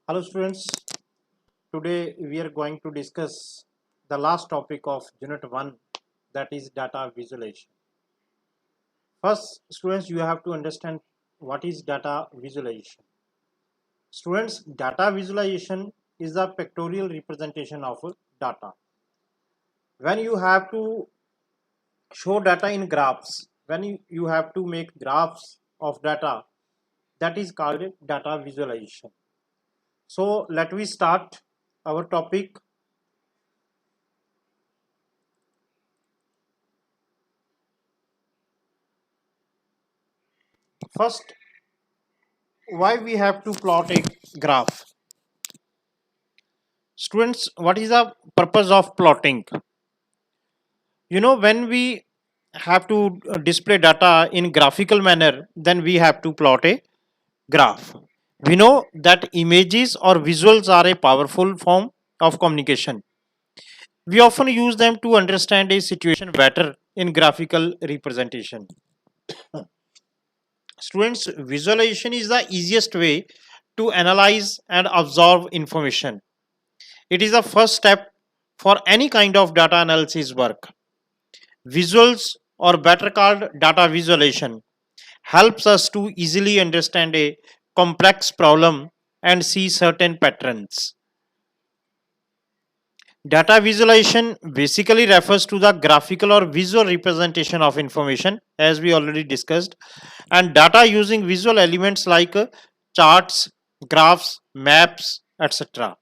Hello students, today we are going to discuss the last topic of unit 1, that is data visualization. First students, you have to understand what is data visualization. Students, data visualization is a pictorial representation of data. When you have to show data in graphs, when you have to make graphs of data, that is called data visualization. So let me start our topic. First, why we have to plot a graph? Students, what is the purpose of plotting? When we have to display data in graphical manner, then we have to plot a graph. We know that images or visuals are a powerful form of communication. We often use them to understand a situation better in graphical representation. Students, visualization is the easiest way to analyze and absorb information. It is the first step for any kind of data analysis work. Visuals, or better called data visualization, helps us to easily understand a complex problem and see certain patterns. Data visualization basically refers to the graphical or visual representation of information, as we already discussed, and data using visual elements like charts, graphs, maps, etc.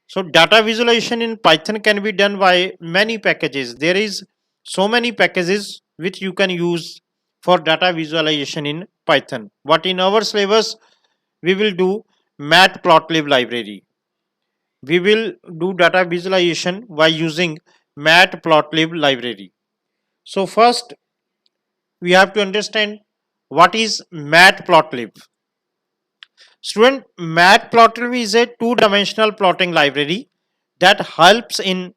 So data visualization in Python can be done by many packages. There is so many packages which you can use for data visualization in Python. But in our syllabus, we will do matplotlib library. We will do data visualization by using matplotlib library. So first, we have to understand what is matplotlib. Student, matplotlib is a two-dimensional plotting library that helps in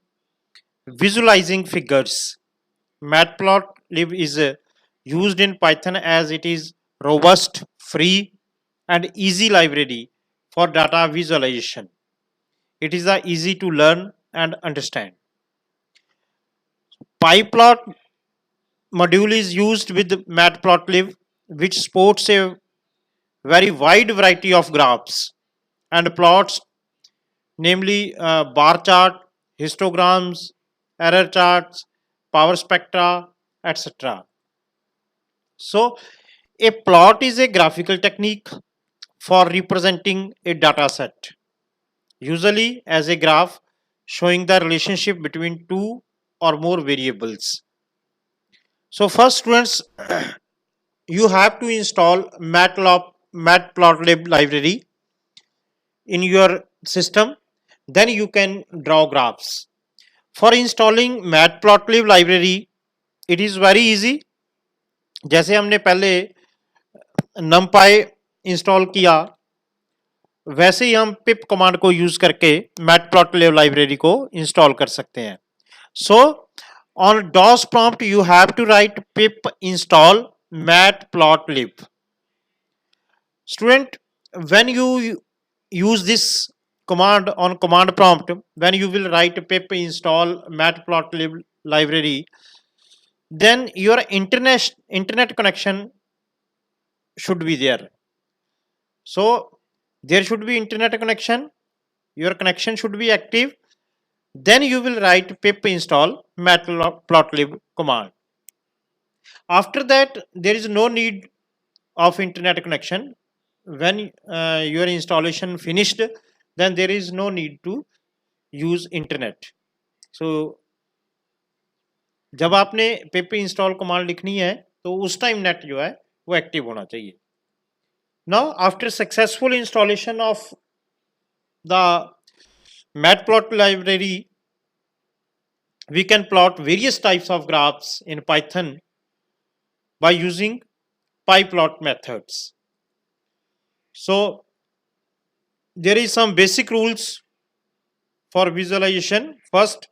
visualizing figures. Matplotlib is used in Python as it is robust, free, and easy library for data visualization. It is easy to learn and understand. PyPlot module is used with Matplotlib, which supports a very wide variety of graphs and plots, namely bar chart, histograms, error charts, power spectra, etc. So, a plot is a graphical technique for representing a data set, usually as a graph showing the relationship between two or more variables. So, first, students, you have to install Matplotlib library in your system, then you can draw graphs. For installing Matplotlib library, it is very easy. जैसे हमने पहले numpy install किया, वैसे ही हम पिप command को use करके matplotlib library को install कर सकते हैं. So on DOS prompt you have to write pip install matplotlib. Student, when you use this command on command prompt, when you will write pip install matplotlib library, then your internet connection should be there. So there should be internet connection, your connection should be active, then you will write pip install matplotlib command. After that, there is no need of internet connection. When your installation finished, then there is no need to use internet. So जब आपने pip install command लिखनी है तो उस time net जो है वो active होना चाहिए. Now after successful installation of the matplotlib library, we can plot various types of graphs in Python by using pyplot methods. So there is some basic rules for visualization. First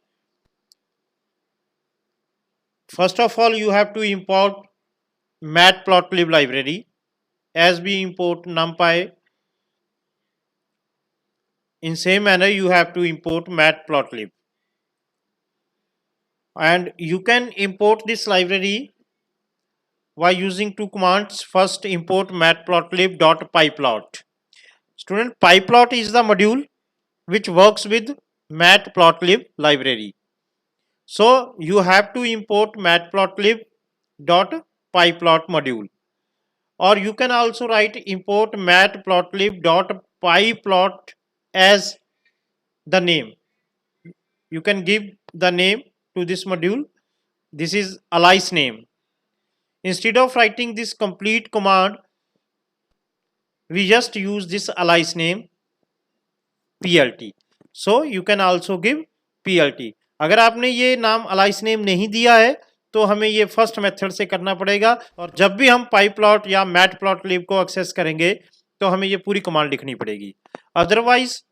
of all, you have to import matplotlib library, as we import numpy in same manner you have to import matplotlib, and you can import this library by using two commands. First, import matplotlib.pyplot. Student, pyplot is the module which works with matplotlib library. So you have to import matplotlib.pyplot module, or you can also write import matplotlib.pyplot as the name. You can give the name to this module. This is alias name. Instead of writing this complete command, we just use this alias name plt. So you can also give plt. अगर आपने ये नाम Alice name नहीं दिया है तो हमें ये फर्स्ट मेथड से करना पड़ेगा, और जब भी हम pyplot या matplotlib को एक्सेस करेंगे तो हमें ये पूरी कमांड लिखनी पड़ेगी. अदरवाइज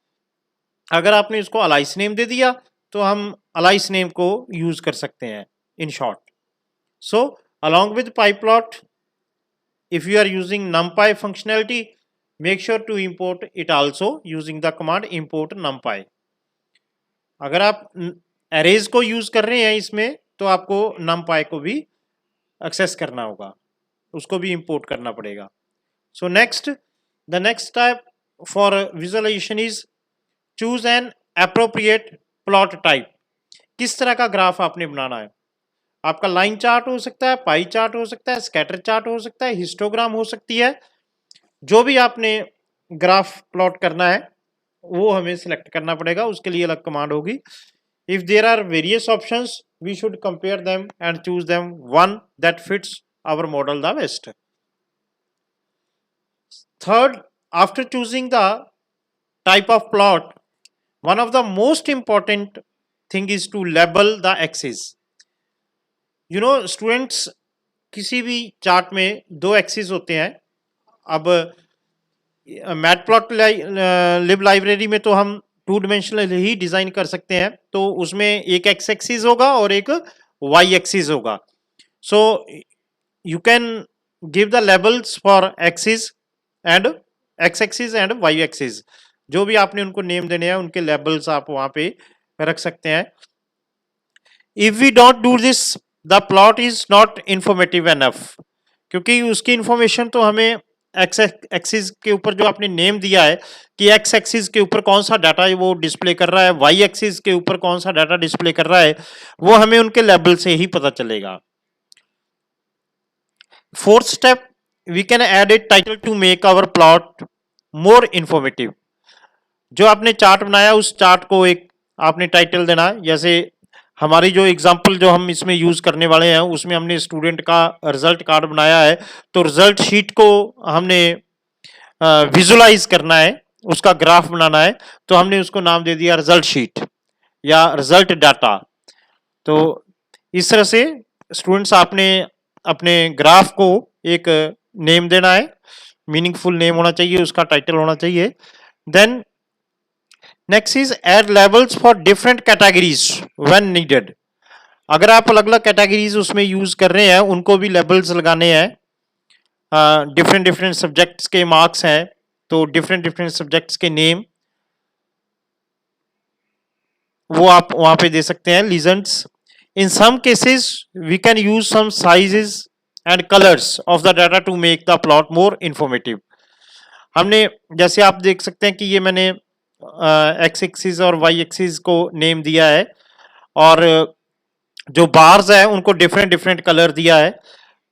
अगर आपने इसको अलाइस नेम दे दिया तो हम अलाइस नेम को यूज कर सकते हैं in short. So along with pyplot, if you are using numpy functionality, make sure to import it also using the command import numpy. अगर आप arrays को यूज कर रहे हैं इसमें तो आपको numpy को भी एक्सेस करना होगा, उसको भी इंपोर्ट करना पड़ेगा. So next, the next type for visualization is choose an appropriate plot type. किस तरह का ग्राफ आपने बनाना है? आपका लाइन चार्ट हो सकता है, पाई चार्ट हो सकता है, स्कैटर चार्ट हो सकता है, हिस्टोग्राम हो सकती है. जो भी आपने ग्राफ प्लॉट करना है वो हमें सिलेक्ट करना पड़ेगा, उसके लिए अलग कमांड होगी. If there are various options, we should compare them and choose them one that fits our model the best. Third, after choosing the type of plot, one of the most important thing is to label the axis. You know students, किसी भी chart में दो axis होते हैं. अब matplotlib library में तो हम टू डिमेंशनल ही डिजाइन कर सकते हैं, तो उसमें एक एक्स एक्सिस होगा और एक वाई एक्सिस होगा. So you can give the labels for axis and X axis and Y axis. जो भी आपने उनको नेम देने हैं उनके लेबल्स आप वहां पे रख सकते हैं. If we don't do this, the plot is not informative enough, क्योंकि उसकी इंफॉर्मेशन तो हमें एक्स एक्सिस के ऊपर जो आपने नेम दिया है कि एक्स एक्सिस के ऊपर कौन सा डाटा वो डिस्प्ले कर रहा है, वाई एक्सिस के ऊपर कौन सा डाटा डिस्प्ले कर रहा है, वो हमें उनके लेबल से ही पता चलेगा. Fourth step, we can add a title to make our plot more informative. जो आपने चार्ट बनाया उस चार्ट को एक आपने टाइटल देना है. जैसे हमारी जो एग्जांपल जो हम इसमें यूज करने वाले हैं उसमें हमने स्टूडेंट का रिजल्ट कार्ड बनाया है, तो रिजल्ट शीट को हमने विजुलाइज करना है, उसका ग्राफ बनाना है, तो हमने उसको नाम दे दिया रिजल्ट शीट या रिजल्ट डाटा. तो इस तरह से स्टूडेंट्स आपने अपने ग्राफ को एक नेम देना है, मीनिंगफुल नेम होना चाहिए, उसका टाइटल होना चाहिए. Then next is add labels for different categories when needed. अगर आप अलग अलग कैटेगरीज उसमें यूज कर रहे हैं उनको भी लेबल्स लगाने हैं. डिफरेंट डिफरेंट सब्जेक्ट्स के मार्क्स हैं तो डिफरेंट डिफरेंट सब्जेक्ट्स के नेम वो आप वहां पे दे सकते हैं. Legends, in some cases we can use some sizes and colours of the data to make the plot more informative. हमने जैसे आप देख सकते हैं कि ये मैंने एक्स एक्सिस और वाई एक्सिस को नेम दिया है और जो बार्स है उनको डिफरेंट डिफरेंट कलर दिया है,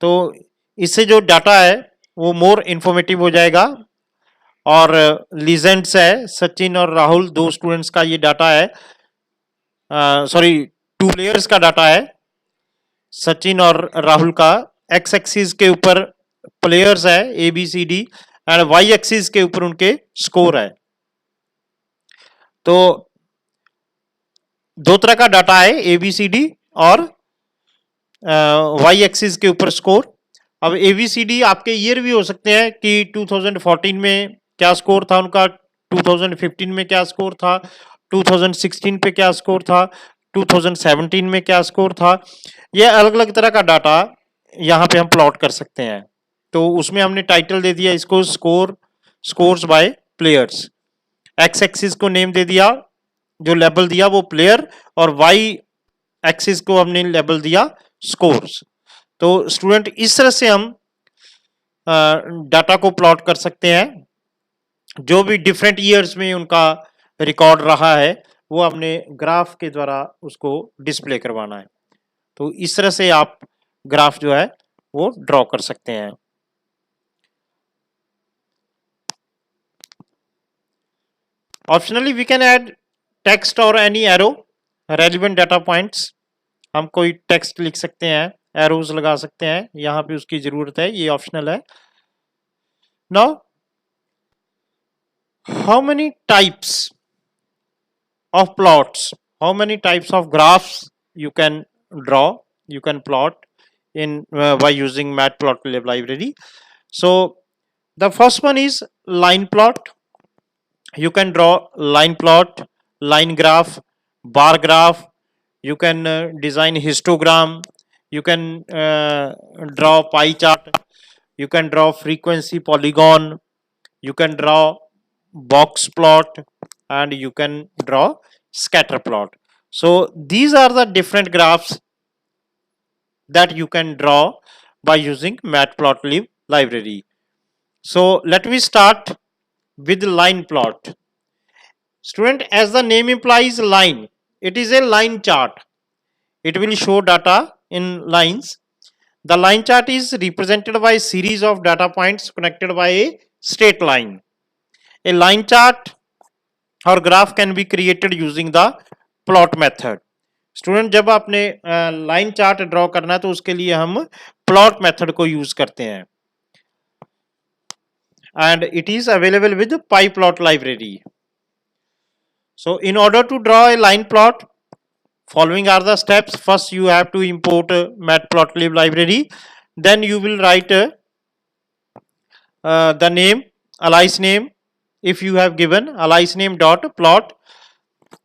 तो इससे जो डाटा है वो मोर इंफॉर्मेटिव हो जाएगा. और लीजेंड्स है, सचिन और राहुल दो स्टूडेंट्स का ये डाटा है, सॉरी टू प्लेयर्स का डाटा है, सचिन और राहुल का. एक्स एक्सिस के ऊपर प्लेयर्स है A B C D and Y axis के ऊपर उनके स्कोर है. तो दो तरह का डाटा है, ए बी सी डी और वाई एक्सिस के ऊपर स्कोर. अब ए बी सी डी आपके ईयर भी हो सकते हैं कि 2014 में क्या स्कोर था उनका, 2015 में क्या स्कोर था, 2016 पे क्या स्कोर था, 2017 में क्या स्कोर था. ये अलग अलग तरह का डाटा यहाँ पे हम प्लॉट कर सकते हैं. तो उसमें हमने टाइटल दे दिया इसको scores by players. X axis को नेम दे दिया, जो लेबल दिया वो प्लेयर, और वाई एक्सिस को हमने लेबल दिया स्कोर्स। तो स्टूडेंट इस तरह से हम डाटा को प्लॉट कर सकते हैं, जो भी डिफरेंट ईयर्स में उनका रिकॉर्ड रहा है वो हमने ग्राफ के द्वारा उसको डिस्प्ले करवाना है। तो इस तरह से आप ग्राफ जो है वो ड्रॉ कर सकते हैं। Optionally we can add text or any arrow relevant data points. हम कोई टेक्स्ट लिख सकते हैं, एरोज लगा सकते हैं, यहाँ पे उसकी जरूरत है, ये ऑप्शनल है। Now how many types of plots, how many types of graphs you can draw, you can plot in by using matplotlib library. So the first one is line plot. You can draw line plot, line graph, bar graph. You can design histogram. You can draw pie chart. You can draw frequency polygon. You can draw box plot, and you can draw scatter plot. So these are the different graphs that you can draw by using matplotlib library. So let me start with line plot. Student, as the name implies, line, it is a line chart. It will show data in lines. The line chart is represented by a series of data points connected by a straight line. A line chart और graph can be created using the plot method. Student, जब आपने line chart draw करना है तो उसके लिए हम plot method को यूज करते हैं, and it is available with pyplot library. So in order to draw a line plot, following are the steps. First you have to import matplotlib library, then you will write the name, alias name, if you have given alias name dot plot,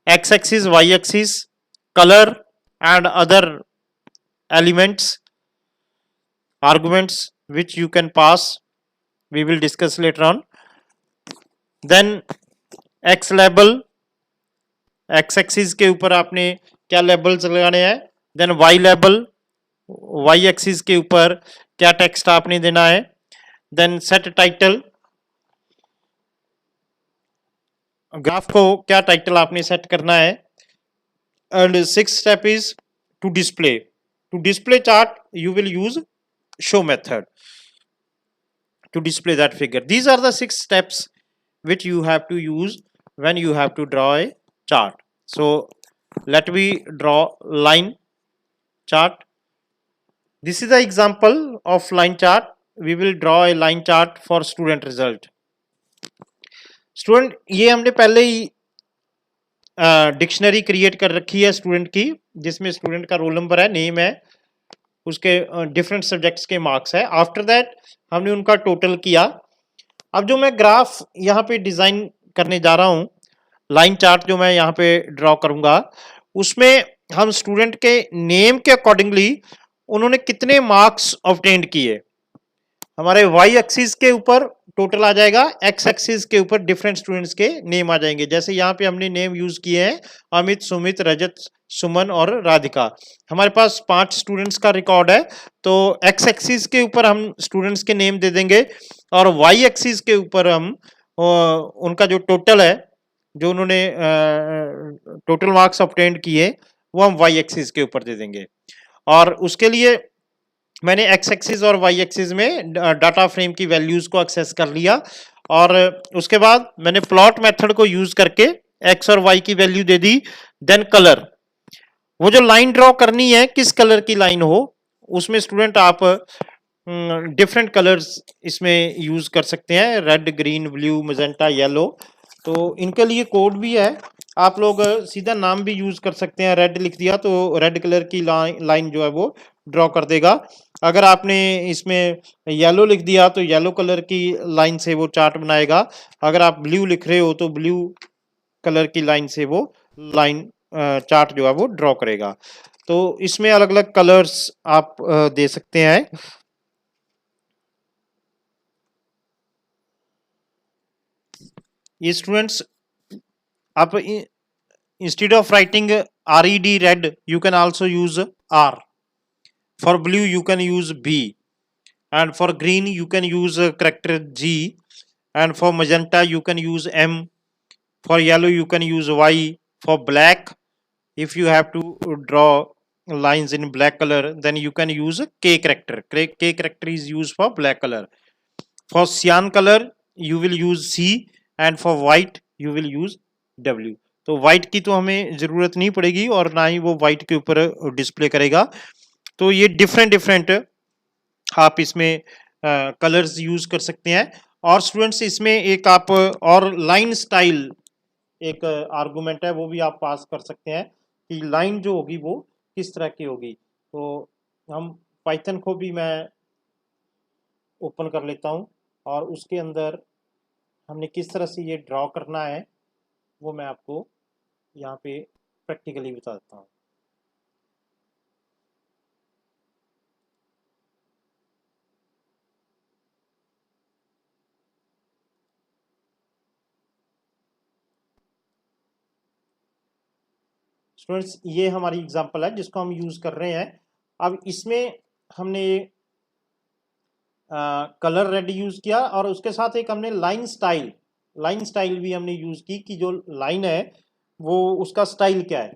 x-axis, y-axis, color and other elements, arguments which you can pass, we will discuss later on. Then x label, x-axis के ऊपर आपने क्या labels लगाने हैं, then y label, y-axis के ऊपर क्या text आपने देना है, देन सेट टाइटल, ग्राफ को क्या टाइटल आपने सेट करना है, and six step is to display chart you will use show method to display that figure. These are the 6 steps which you have to use when you have to draw a chart. So let me draw line chart. This is the example of line chart. We will draw a line chart for student result. Student, ये हमने पहले ही dictionary create कर रखी है student की, जिसमें student का roll number है, नेम है, उसके डिफरेंट सब्जेक्ट्स के मार्क्स है। आफ्टर दैट हमने उनका टोटल किया। अब जो मैं ग्राफ यहाँ पे डिजाइन करने जा रहा हूँ, लाइन चार्ट जो मैं यहाँ पे ड्रॉ करूंगा, उसमें हम स्टूडेंट के नेम के अकॉर्डिंगली उन्होंने कितने मार्क्स ऑब्टेन्ड किए, हमारे वाई एक्सिस के ऊपर टोटल आ जाएगा, एक्स एक्सिस के ऊपर डिफरेंट स्टूडेंट्स के नेम आ जाएंगे। जैसे यहाँ पे हमने नेम यूज किए हैं अमित, सुमित, रजत, सुमन और राधिका। हमारे पास 5 स्टूडेंट्स का रिकॉर्ड है, तो एक्स एक्सिस के ऊपर हम स्टूडेंट्स के नेम दे देंगे, और वाई एक्सिस के ऊपर हम उनका जो टोटल है, जो उन्होंने टोटल मार्क्स ऑब्टेन्ड किए, वो हम वाई एक्सिस के ऊपर दे देंगे। और उसके लिए मैंने एक्स एक्सिस और वाई एक्सिस में डाटा फ्रेम की वैल्यूज को एक्सेस कर लिया, और उसके बाद मैंने प्लॉट मेथड को यूज करके एक्स और वाई की वैल्यू दे दी। देन कलर, वो जो लाइन ड्रॉ करनी है किस कलर की लाइन हो, उसमें स्टूडेंट आप डिफरेंट कलर्स इसमें यूज कर सकते हैं, red, green, blue, magenta, yellow. तो इनके लिए कोड भी है, आप लोग सीधा नाम भी यूज कर सकते हैं। रेड लिख दिया तो रेड कलर की लाइन जो है वो ड्रॉ कर देगा। अगर आपने इसमें येलो लिख दिया तो येलो कलर की लाइन से वो चार्ट बनाएगा। अगर आप ब्लू लिख रहे हो तो ब्लू कलर की लाइन से वो लाइन चार्ट जो है वो ड्रॉ करेगा। तो इसमें अलग अलग कलर्स आप दे सकते हैं। ये स्टूडेंट्स आप instead of writing red you can also use R. For blue you can use B, and for green you can use character G, and for magenta you can use M, for yellow you can use Y, for black if you have to draw lines in black color then you can use a K character. K character is used for black color. For cyan color you will use C, and for white you will use W. तो white की तो हमें ज़रूरत नहीं पड़ेगी और ना ही वो white के ऊपर डिस्प्ले करेगा. तो ये डिफरेंट डिफरेंट आप इसमें कलर्स यूज कर सकते हैं. और स्टूडेंट्स इसमें एक आप और लाइन स्टाइल एक आर्गुमेंट है वो भी आप पास कर सकते हैं कि लाइन जो होगी वो किस तरह की होगी. तो हम पाइथन को भी मैं ओपन कर लेता हूं और उसके अंदर हमने किस तरह से ये ड्रॉ करना है वो मैं आपको यहाँ पे प्रैक्टिकली बता देता हूँ. स्टूडेंट्स ये हमारी एग्जांपल है जिसको हम यूज कर रहे हैं. अब इसमें हमने कलर रेड यूज किया और उसके साथ एक हमने लाइन स्टाइल भी हमने यूज की कि जो लाइन है वो उसका स्टाइल क्या है.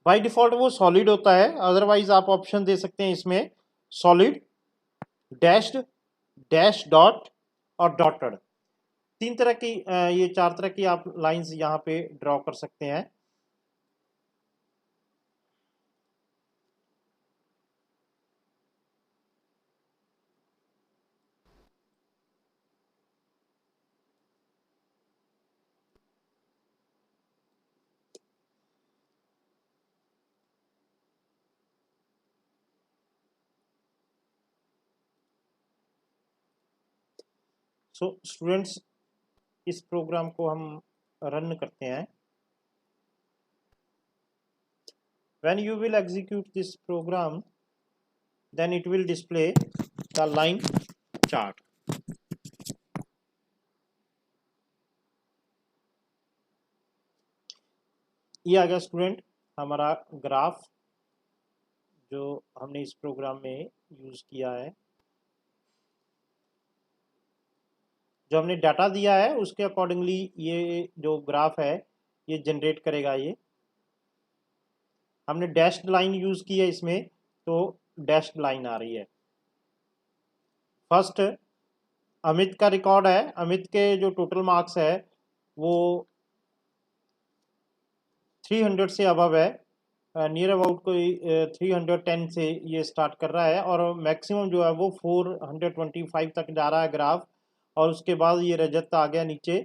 बाय डिफॉल्ट वो सॉलिड होता है, अदरवाइज आप ऑप्शन दे सकते हैं इसमें सॉलिड, डैश्ड, डैश डॉट और डॉटेड. तीन तरह की ये चार तरह की आप लाइंस यहाँ पे ड्रॉ कर सकते हैं. सो स्टूडेंट्स इस प्रोग्राम को हम रन करते हैं. When you will execute this program, then it will display the line chart. ये आ गया स्टूडेंट हमारा ग्राफ जो हमने इस प्रोग्राम में यूज किया है. जो हमने डाटा दिया है उसके अकॉर्डिंगली ये जो ग्राफ है ये जनरेट करेगा. ये हमने डैश्ड लाइन यूज की है इसमें, तो डैश्ड लाइन आ रही है. फर्स्ट अमित का रिकॉर्ड है. अमित के जो टोटल मार्क्स है वो 300 से अबव है. नियर अबाउट कोई 310 से ये स्टार्ट कर रहा है और मैक्सिमम जो है वो 425 तक जा रहा है ग्राफ. और उसके बाद ये रजत आ गया नीचे.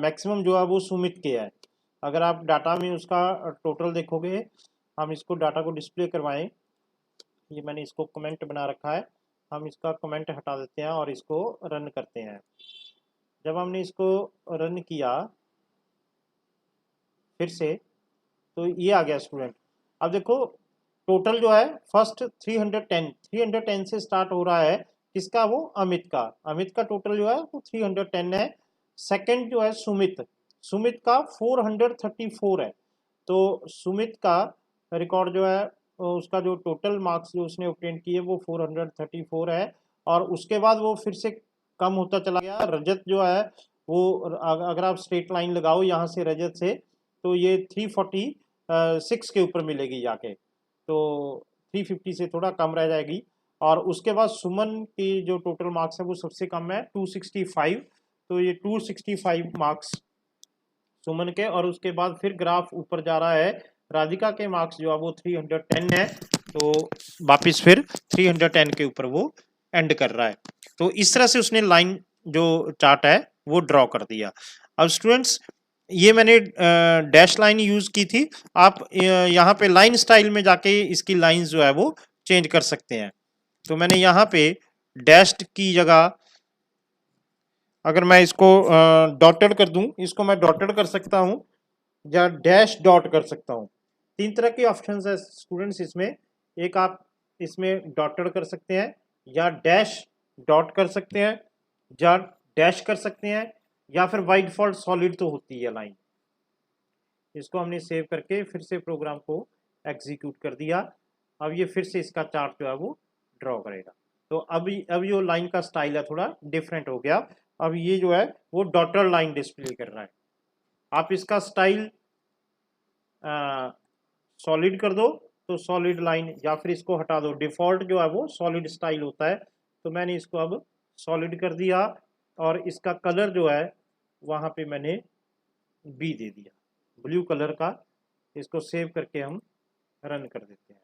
मैक्सिमम जो है वो सुमित के है. अगर आप डाटा में उसका टोटल देखोगे, हम इसको डाटा को डिस्प्ले करवाएं. ये मैंने इसको कमेंट बना रखा है, हम इसका कमेंट हटा देते हैं और इसको रन करते हैं. जब हमने इसको रन किया फिर से तो ये आ गया स्टूडेंट. अब देखो टोटल जो है फर्स्ट 310 से स्टार्ट हो रहा है. किसका? वो अमित का. अमित का टोटल जो है वो 310 है. सेकंड जो है सुमित का 434 है. तो सुमित का रिकॉर्ड जो है उसका जो टोटल मार्क्स जो उसने ऑब्टेन किए वो 434 है. और उसके बाद वो फिर से कम होता चला गया. रजत जो है वो अगर आप स्ट्रेट लाइन लगाओ यहाँ से रजत से तो ये 346 के ऊपर मिलेगी जाके. तो 350 से थोड़ा कम रह जाएगी. और उसके बाद सुमन की जो टोटल मार्क्स है वो सबसे कम है 265. तो ये 265 मार्क्स सुमन के. और उसके बाद फिर ग्राफ ऊपर जा रहा है. राधिका के मार्क्स जो है वो 310 है. तो वापिस फिर 310 के ऊपर वो एंड कर रहा है. तो इस तरह से उसने लाइन जो चार्ट है वो ड्रॉ कर दिया. अब स्टूडेंट्स ये मैंने डैश लाइन यूज की थी. आप यहाँ पे लाइन स्टाइल में जाके इसकी लाइंस जो है वो चेंज कर सकते हैं. तो मैंने यहाँ पे डैश्ड की जगह अगर मैं इसको डॉटेड कर दूं, इसको मैं डॉटेड कर सकता हूं या डैश डॉट कर सकता हूं. तीन तरह के ऑप्शंस है स्टूडेंट्स इसमें. एक आप इसमें डॉटेड कर सकते हैं या डैश डॉट कर सकते हैं या डैश कर सकते हैं या फिर बाय डिफॉल्ट सॉलिड तो होती है लाइन. इसको हमने सेव करके फिर से प्रोग्राम को एग्जीक्यूट कर दिया। अब ये फिर से इसका चार्ट जो है वो ड्रॉ करेगा। तो अब जो लाइन का स्टाइल है थोड़ा डिफरेंट हो गया। अब ये जो है वो डॉटर लाइन डिस्प्ले कर रहा है। आप इसका स्टाइल सॉलिड कर दो तो सॉलिड लाइन, या फिर इसको हटा दो, डिफॉल्ट जो है वो सॉलिड स्टाइल होता है। तो मैंने इसको अब सॉलिड कर दिया और इसका कलर जो है वहाँ पे मैंने बी दे दिया, ब्लू कलर का। इसको सेव करके हम रन कर देते हैं।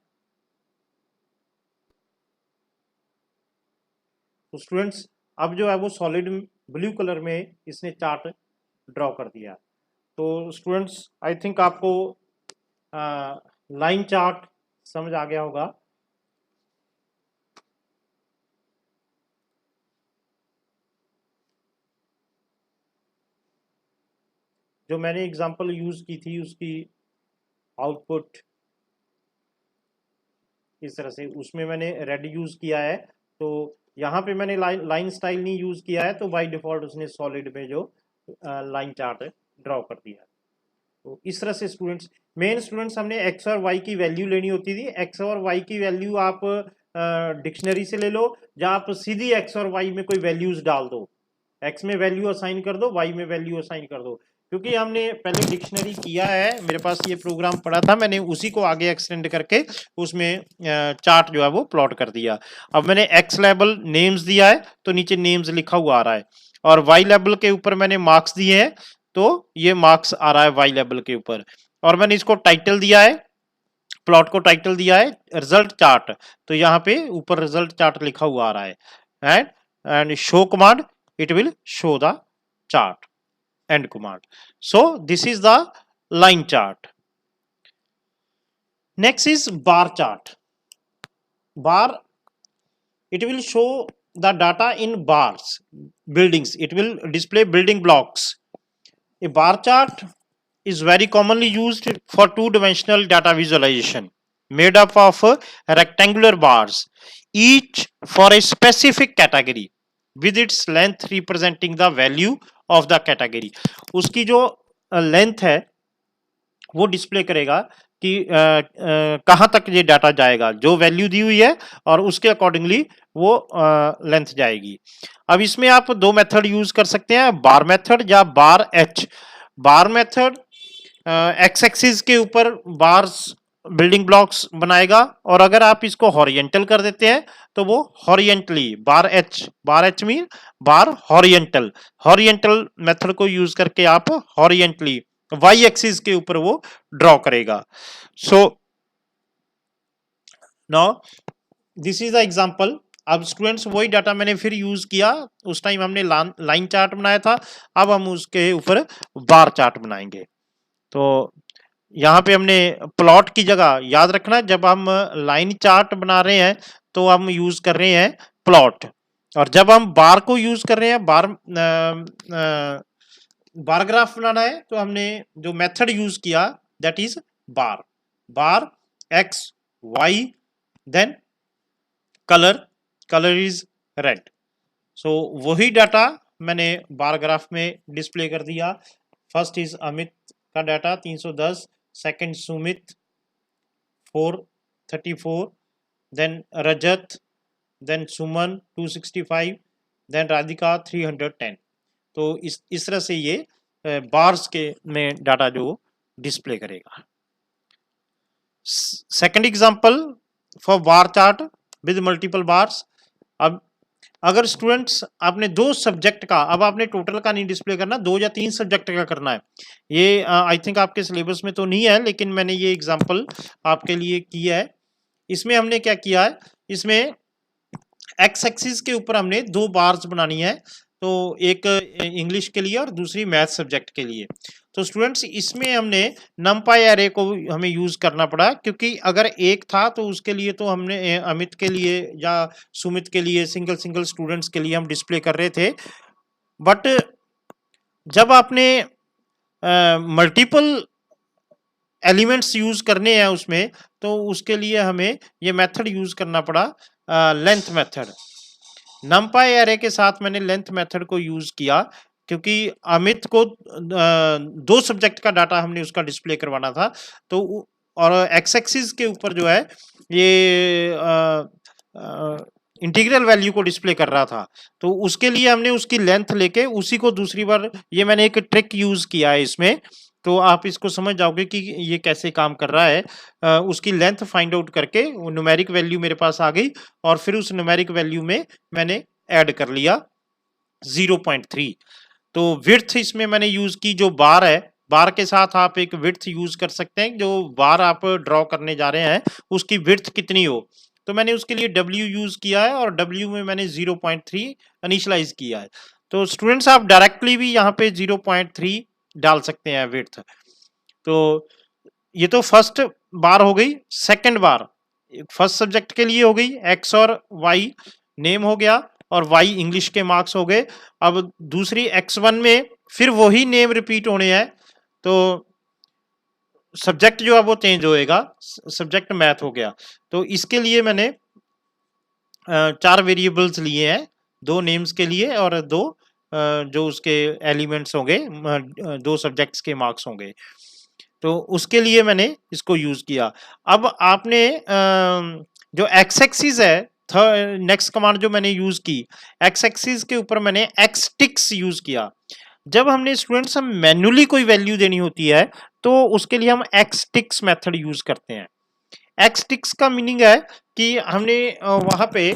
तो स्टूडेंट्स अब जो है वो सॉलिड ब्लू कलर में इसने चार्ट ड्रॉ कर दिया। तो स्टूडेंट्स आई थिंक आपको लाइन चार्ट समझ आ गया होगा। जो मैंने एग्जांपल यूज की थी उसकी आउटपुट इस तरह से, उसमें मैंने रेड यूज किया है। तो यहाँ पे मैंने लाइन स्टाइल नहीं यूज किया है, तो बाय डिफॉल्ट उसने सॉलिड में जो लाइन चार्ट ड्रॉ कर दिया। तो इस तरह से स्टूडेंट्स, मेन स्टूडेंट्स हमने एक्स और वाई की वैल्यू लेनी होती थी। एक्स और वाई की वैल्यू आप डिक्शनरी से ले लो, या आप सीधी एक्स और वाई में कोई वैल्यूज डाल दो। एक्स में वैल्यू असाइन कर दो, वाई में वैल्यू असाइन कर दो। क्योंकि हमने पहले डिक्शनरी किया है, मेरे पास ये प्रोग्राम पड़ा था, मैंने उसी को आगे एक्सटेंड करके उसमें चार्ट जो है वो प्लॉट कर दिया। अब मैंने एक्स लेवल नेम्स दिया है तो नीचे नेम्स लिखा हुआ आ रहा है, और वाई लेवल के ऊपर मैंने मार्क्स दिए हैं तो ये मार्क्स आ रहा है वाई लेवल के ऊपर। और मैंने इसको टाइटल दिया है, प्लॉट को टाइटल दिया है रिजल्ट चार्ट, तो यहाँ पे ऊपर रिजल्ट चार्ट लिखा हुआ आ रहा है। And show command, it will show the chart, end command. So this is the line chart. Next is bar chart. Bar, it will show the data in bars, buildings. It will display building blocks. A bar chart is very commonly used for two-dimensional data visualization, made up of rectangular bars, each for a specific category, with its length representing the value of the category. उसकी जो length है वो display करेगा कि कहाँ तक ये data जाएगा, जो वैल्यू दी हुई है और उसके अकॉर्डिंगली वो लेंथ जाएगी। अब इसमें आप दो मेथड यूज कर सकते हैं, बार मेथड या बार एच। बार मेथड एक्स एक्सिस के ऊपर बार्स बिल्डिंग ब्लॉक्स बनाएगा, और अगर आप इसको हॉरिजेंटल कर देते हैं तो वो हॉरिजेंटली बार एच मीन बार हॉरिजेंटल, हॉरिजेंटल मेथड को यूज करके आप हॉरिजेंटली वाई एक्सिस के ऊपर वो ड्रॉ करेगा। So now this is the example. अब स्टूडेंट्स वही डाटा मैंने फिर यूज किया, उस टाइम हमने लाइन चार्ट बनाया था, अब हम उसके ऊपर बार चार्ट बनाएंगे। तो यहाँ पे हमने प्लॉट की जगह याद रखना, जब हम लाइन चार्ट बना रहे हैं तो हम यूज कर रहे हैं प्लॉट, और जब हम बार को यूज कर रहे हैं बार ग्राफ बनाना है तो हमने जो मेथड यूज किया that is bar. Bar X Y then colour is red. So वही डाटा मैंने बार ग्राफ में डिस्प्ले कर दिया। फर्स्ट इज अमित का डाटा 310, सेकंड सुमित 434, देन रजत, देन सुमन 265, देन राधिका 310। तो इस तरह से ये बार्स के में डाटा जो डिस्प्ले करेगा। Second example for bar chart with multiple bars. अब अगर स्टूडेंट्स आपने दो सब्जेक्ट का, अब आपने टोटल का नहीं डिस्प्ले करना, 2 या 3 सब्जेक्ट का करना है। ये आई थिंक आपके सिलेबस में तो नहीं है, लेकिन मैंने ये एग्जांपल आपके लिए किया है। इसमें हमने क्या किया है, इसमें एक्स एक्सिस के ऊपर हमने 2 बार्स बनानी है, तो एक इंग्लिश के लिए और दूसरी मैथ सब्जेक्ट के लिए। तो स्टूडेंट्स इसमें हमने नमपाई एरे को हमें यूज करना पड़ा, क्योंकि अगर एक था तो उसके लिए तो हमने अमित के लिए या सुमित के लिए सिंगल स्टूडेंट्स के लिए हम डिस्प्ले कर रहे थे। बट जब आपने मल्टीपल एलिमेंट्स यूज करने हैं उसमें, तो उसके लिए हमें ये मेथड यूज करना पड़ा, लेंथ मेथड। नमपाई एरे के साथ मैंने लेंथ मेथड को यूज किया क्योंकि अमित को 2 सब्जेक्ट का डाटा हमने उसका डिस्प्ले करवाना था, तो और एक्स एक्सिस के ऊपर जो है ये इंटीग्रल वैल्यू को डिस्प्ले कर रहा था, तो उसके लिए हमने उसकी लेंथ लेके उसी को दूसरी बार, ये मैंने एक ट्रिक यूज किया है इसमें, तो आप इसको समझ जाओगे कि ये कैसे काम कर रहा है। उसकी लेंथ फाइंड आउट करके वो न्यूमेरिक वैल्यू मेरे पास आ गई, और फिर उस न्यूमेरिक वैल्यू में मैंने ऐड कर लिया 0.3। तो विड्थ इसमें मैंने यूज की जो बार है, बार के साथ आप एक विड्थ यूज कर सकते हैं, जो बार आप ड्रॉ करने जा रहे हैं उसकी विड्थ कितनी हो, तो मैंने उसके लिए W यूज किया है, और W में मैंने 0.3 इनिशियलाइज किया है। तो स्टूडेंट्स आप डायरेक्टली भी यहाँ पे 0.3 डाल सकते हैं विड्थ। तो ये तो फर्स्ट बार हो गई। सेकंड बार फर्स्ट सब्जेक्ट के लिए हो गई, X और Y नेम हो गया, और Y इंग्लिश के मार्क्स हो गए। अब दूसरी X1 में फिर वही नेम रिपीट होने हैं, तो सब्जेक्ट जो है वो चेंज होएगा, सब्जेक्ट मैथ हो गया। तो इसके लिए मैंने 4 वेरिएबल्स लिए हैं, 2 नेम्स के लिए और 2 जो उसके एलिमेंट्स होंगे, 2 सब्जेक्ट्स के मार्क्स होंगे, तो उसके लिए मैंने इसको यूज किया। अब आपने जो एक्स एक्सिस है, नेक्स्ट कमांड जो मैंने यूज की, एक्स एक्सिस के ऊपर मैंने एक्सटिक्स यूज किया। जब हमने स्टूडेंट्स हम मैन्युअली कोई वैल्यू देनी होती है, तो उसके लिए हम एक्सटिक्स मेथड यूज करते हैं। एक्सटिक्स का मीनिंग है कि हमने वहां पे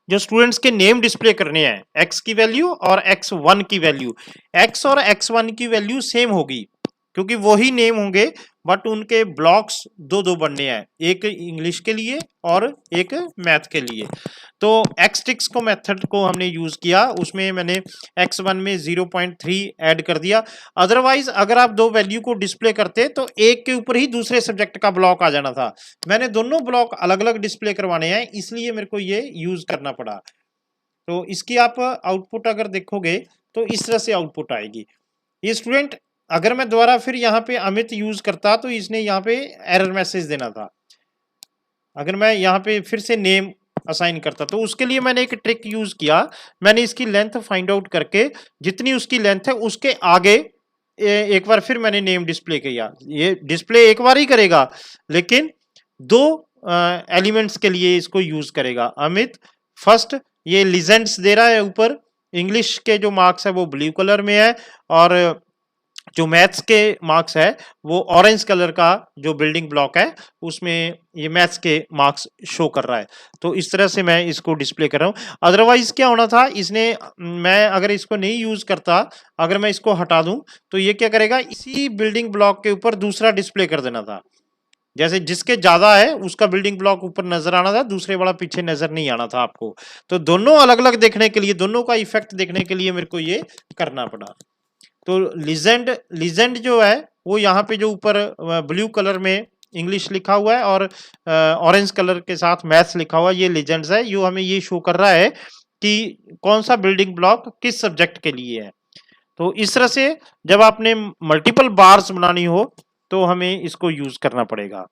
जो स्टूडेंट्स के नेम डिस्प्ले करने हैं, एक्स की वैल्यू और x1 की वैल्यू, एक्स और x1 की वैल्यू सेम होगी, क्योंकि वही नेम होंगे, बट उनके ब्लॉक्स 2-2 बनने हैं, एक इंग्लिश के लिए और एक मैथ के लिए। तो एक्सटिक्स को मेथड को हमने यूज किया, उसमें मैंने x1 में 0.3 ऐड कर दिया। अदरवाइज अगर आप 2 वैल्यू को डिस्प्ले करते तो एक के ऊपर ही दूसरे सब्जेक्ट का ब्लॉक आ जाना था। मैंने दोनों ब्लॉक अलग अलग डिस्प्ले करवाने हैं, इसलिए मेरे को ये यूज करना पड़ा। तो इसकी आप आउटपुट अगर देखोगे तो इस तरह से आउटपुट आएगी। ये स्टूडेंट अगर मैं दोबारा फिर यहाँ पे अमित यूज करता तो इसने यहाँ पे एरर मैसेज देना था। अगर मैं यहाँ पे फिर से नेम असाइन करता, तो उसके लिए मैंने एक ट्रिक यूज किया, मैंने इसकी लेंथ फाइंड आउट करके जितनी उसकी लेंथ है उसके आगे एक बार फिर मैंने नेम डिस्प्ले किया। ये डिस्प्ले एक बार ही करेगा, लेकिन 2 एलिमेंट्स के लिए इसको यूज करेगा। अमित फर्स्ट, ये लीजेंड्स दे रहा है ऊपर, इंग्लिश के जो मार्क्स है वो ब्लू कलर में है, और जो मैथ्स के मार्क्स है वो ऑरेंज कलर का जो बिल्डिंग ब्लॉक है उसमें ये मैथ्स के मार्क्स शो कर रहा है। तो इस तरह से मैं इसको डिस्प्ले कर रहा हूँ। अदरवाइज क्या होना था, इसने, मैं अगर इसको नहीं यूज करता, अगर मैं इसको हटा दूं तो ये क्या करेगा, इसी बिल्डिंग ब्लॉक के ऊपर दूसरा डिस्प्ले कर देना था। जैसे जिसके ज्यादा है उसका बिल्डिंग ब्लॉक ऊपर नजर आना था, दूसरे वाला पीछे नजर नहीं आना था आपको। तो दोनों अलग अलग देखने के लिए, दोनों का इफेक्ट देखने के लिए मेरे को ये करना पड़ा। तो लीजेंड जो है वो यहाँ पे जो ऊपर ब्लू कलर में इंग्लिश लिखा हुआ है और ऑरेंज कलर के साथ मैथ्स लिखा हुआ है, ये लीजेंड्स है, जो हमें ये शो कर रहा है कि कौन सा बिल्डिंग ब्लॉक किस सब्जेक्ट के लिए है। तो इस तरह से जब आपने मल्टीपल बार्स बनानी हो तो हमें इसको यूज करना पड़ेगा।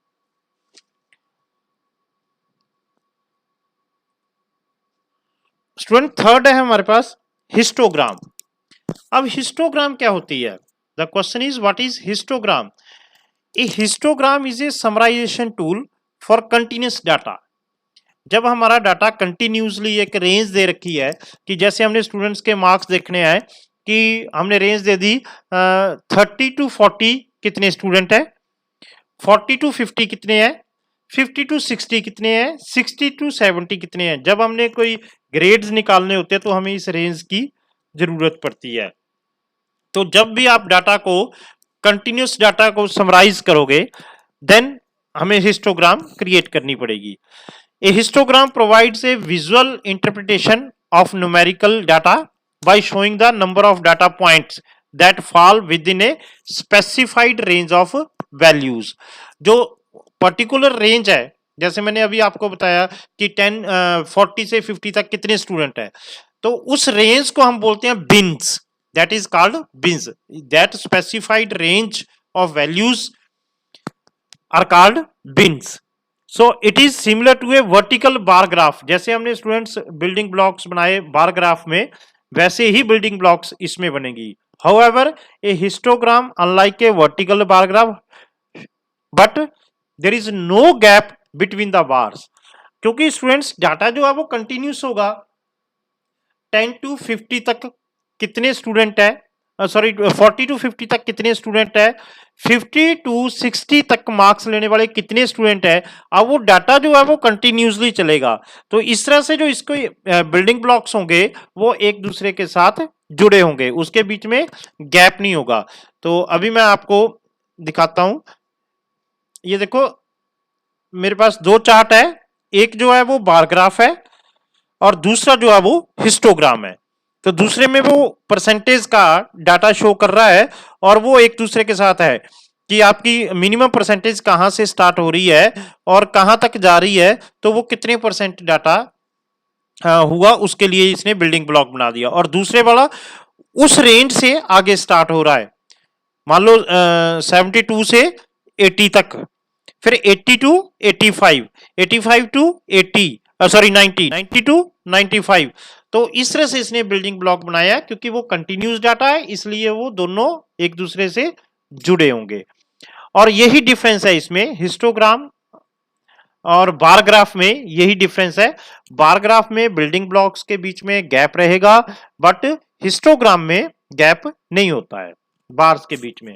स्टूडेंट थर्ड है हमारे पास हिस्टोग्राम। अब हिस्टोग्राम क्या होती है? The question is what is histogram? A histogram is a summarization tool for continuous data. जब हमारा डाटा कंटिन्यूसली एक रेंज दे रखी है, कि जैसे हमने स्टूडेंट्स के मार्क्स देखने हैं कि हमने रेंज दे दी 30 to 40 कितने स्टूडेंट है, 40 to 50 कितने हैं, 50 to 60 कितने हैं, 60 to 70 कितने हैं। जब हमने कोई ग्रेड्स निकालने होते हैं तो हमें इस रेंज की जरूरत पड़ती है। तो जब भी आप डाटा को, कंटिन्यूस डाटा को समराइज करोगे, देन हमें हिस्टोग्राम क्रिएट करनी पड़ेगी। A histogram provides a visual interpretation of numerical data by showing the number of data points that fall within a specified range of values। जो particular range है, जैसे मैंने अभी आपको बताया कि 40 से 50 तक कितने स्टूडेंट है, तो उस रेंज को हम बोलते हैं bins, that is called bins. That specified range of values are called bins. So it is similar to a vertical bar graph. जैसे हमने स्टूडेंट्स बिल्डिंग ब्लॉक्स बनाए बार ग्राफ में, वैसे ही बिल्डिंग ब्लॉक्स इसमें बनेगी। However a histogram unlike a vertical bar graph, but there is no gap between the bars. क्योंकि students data जो है वो कंटिन्यूस होगा। 10 टू 50 तक कितने स्टूडेंट है, सॉरी 40 टू 50 तक कितने स्टूडेंट है, 50 टू 60 तक मार्क्स लेने वाले कितने स्टूडेंट है। अब वो डाटा जो है वो कंटिन्यूसली चलेगा। तो इस तरह से जो इसको बिल्डिंग ब्लॉक्स होंगे वो एक दूसरे के साथ जुड़े होंगे, उसके बीच में गैप नहीं होगा। तो अभी मैं आपको दिखाता हूं। ये देखो मेरे पास दो चार्ट है, एक जो है वो बार ग्राफ है और दूसरा जो है वो हिस्टोग्राम है। तो दूसरे में वो परसेंटेज का डाटा शो कर रहा है और वो एक दूसरे के साथ है कि आपकी मिनिमम परसेंटेज कहां से स्टार्ट हो रही है और कहां तक जा रही है, तो वो कितने परसेंट डाटा हुआ उसके लिए इसने बिल्डिंग ब्लॉक बना दिया। और दूसरे वाला उस रेंज से आगे स्टार्ट हो रहा है, मान लो 72 से 80 तक, फिर 80 टू 85, 85 टू 80, सॉरी 90, 90 टू 95। तो इस तरह से इसने बिल्डिंग ब्लॉक बनाया क्योंकि वो कंटिन्यूस डाटा है, इसलिए वो दोनों एक दूसरे से जुड़े होंगे। और यही डिफरेंस है इसमें हिस्टोग्राम और बार ग्राफ में, यही डिफरेंस है। बार ग्राफ में बिल्डिंग ब्लॉक्स के बीच में गैप रहेगा, बट हिस्टोग्राम में गैप नहीं होता है बार्स के बीच में।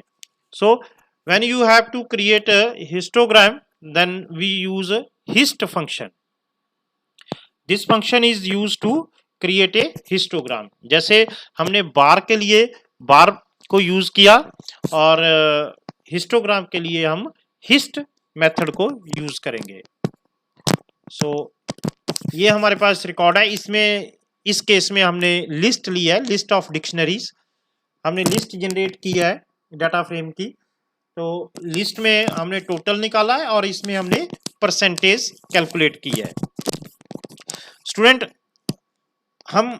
सो when you have to create a histogram, then we use a hist function. This function is used to create a histogram. जैसे हमने बार के लिए बार को यूज किया और हिस्टोग्राम के लिए हम हिस्ट मेथड को यूज करेंगे। सो ये हमारे पास रिकॉर्ड है। इसमें इस केस में हमने लिस्ट ली है, लिस्ट ऑफ डिक्शनरीज हमने लिस्ट जनरेट की है डाटा फ्रेम की। तो लिस्ट में हमने टोटल निकाला है और इसमें हमने परसेंटेज कैलकुलेट की है। स्टूडेंट हम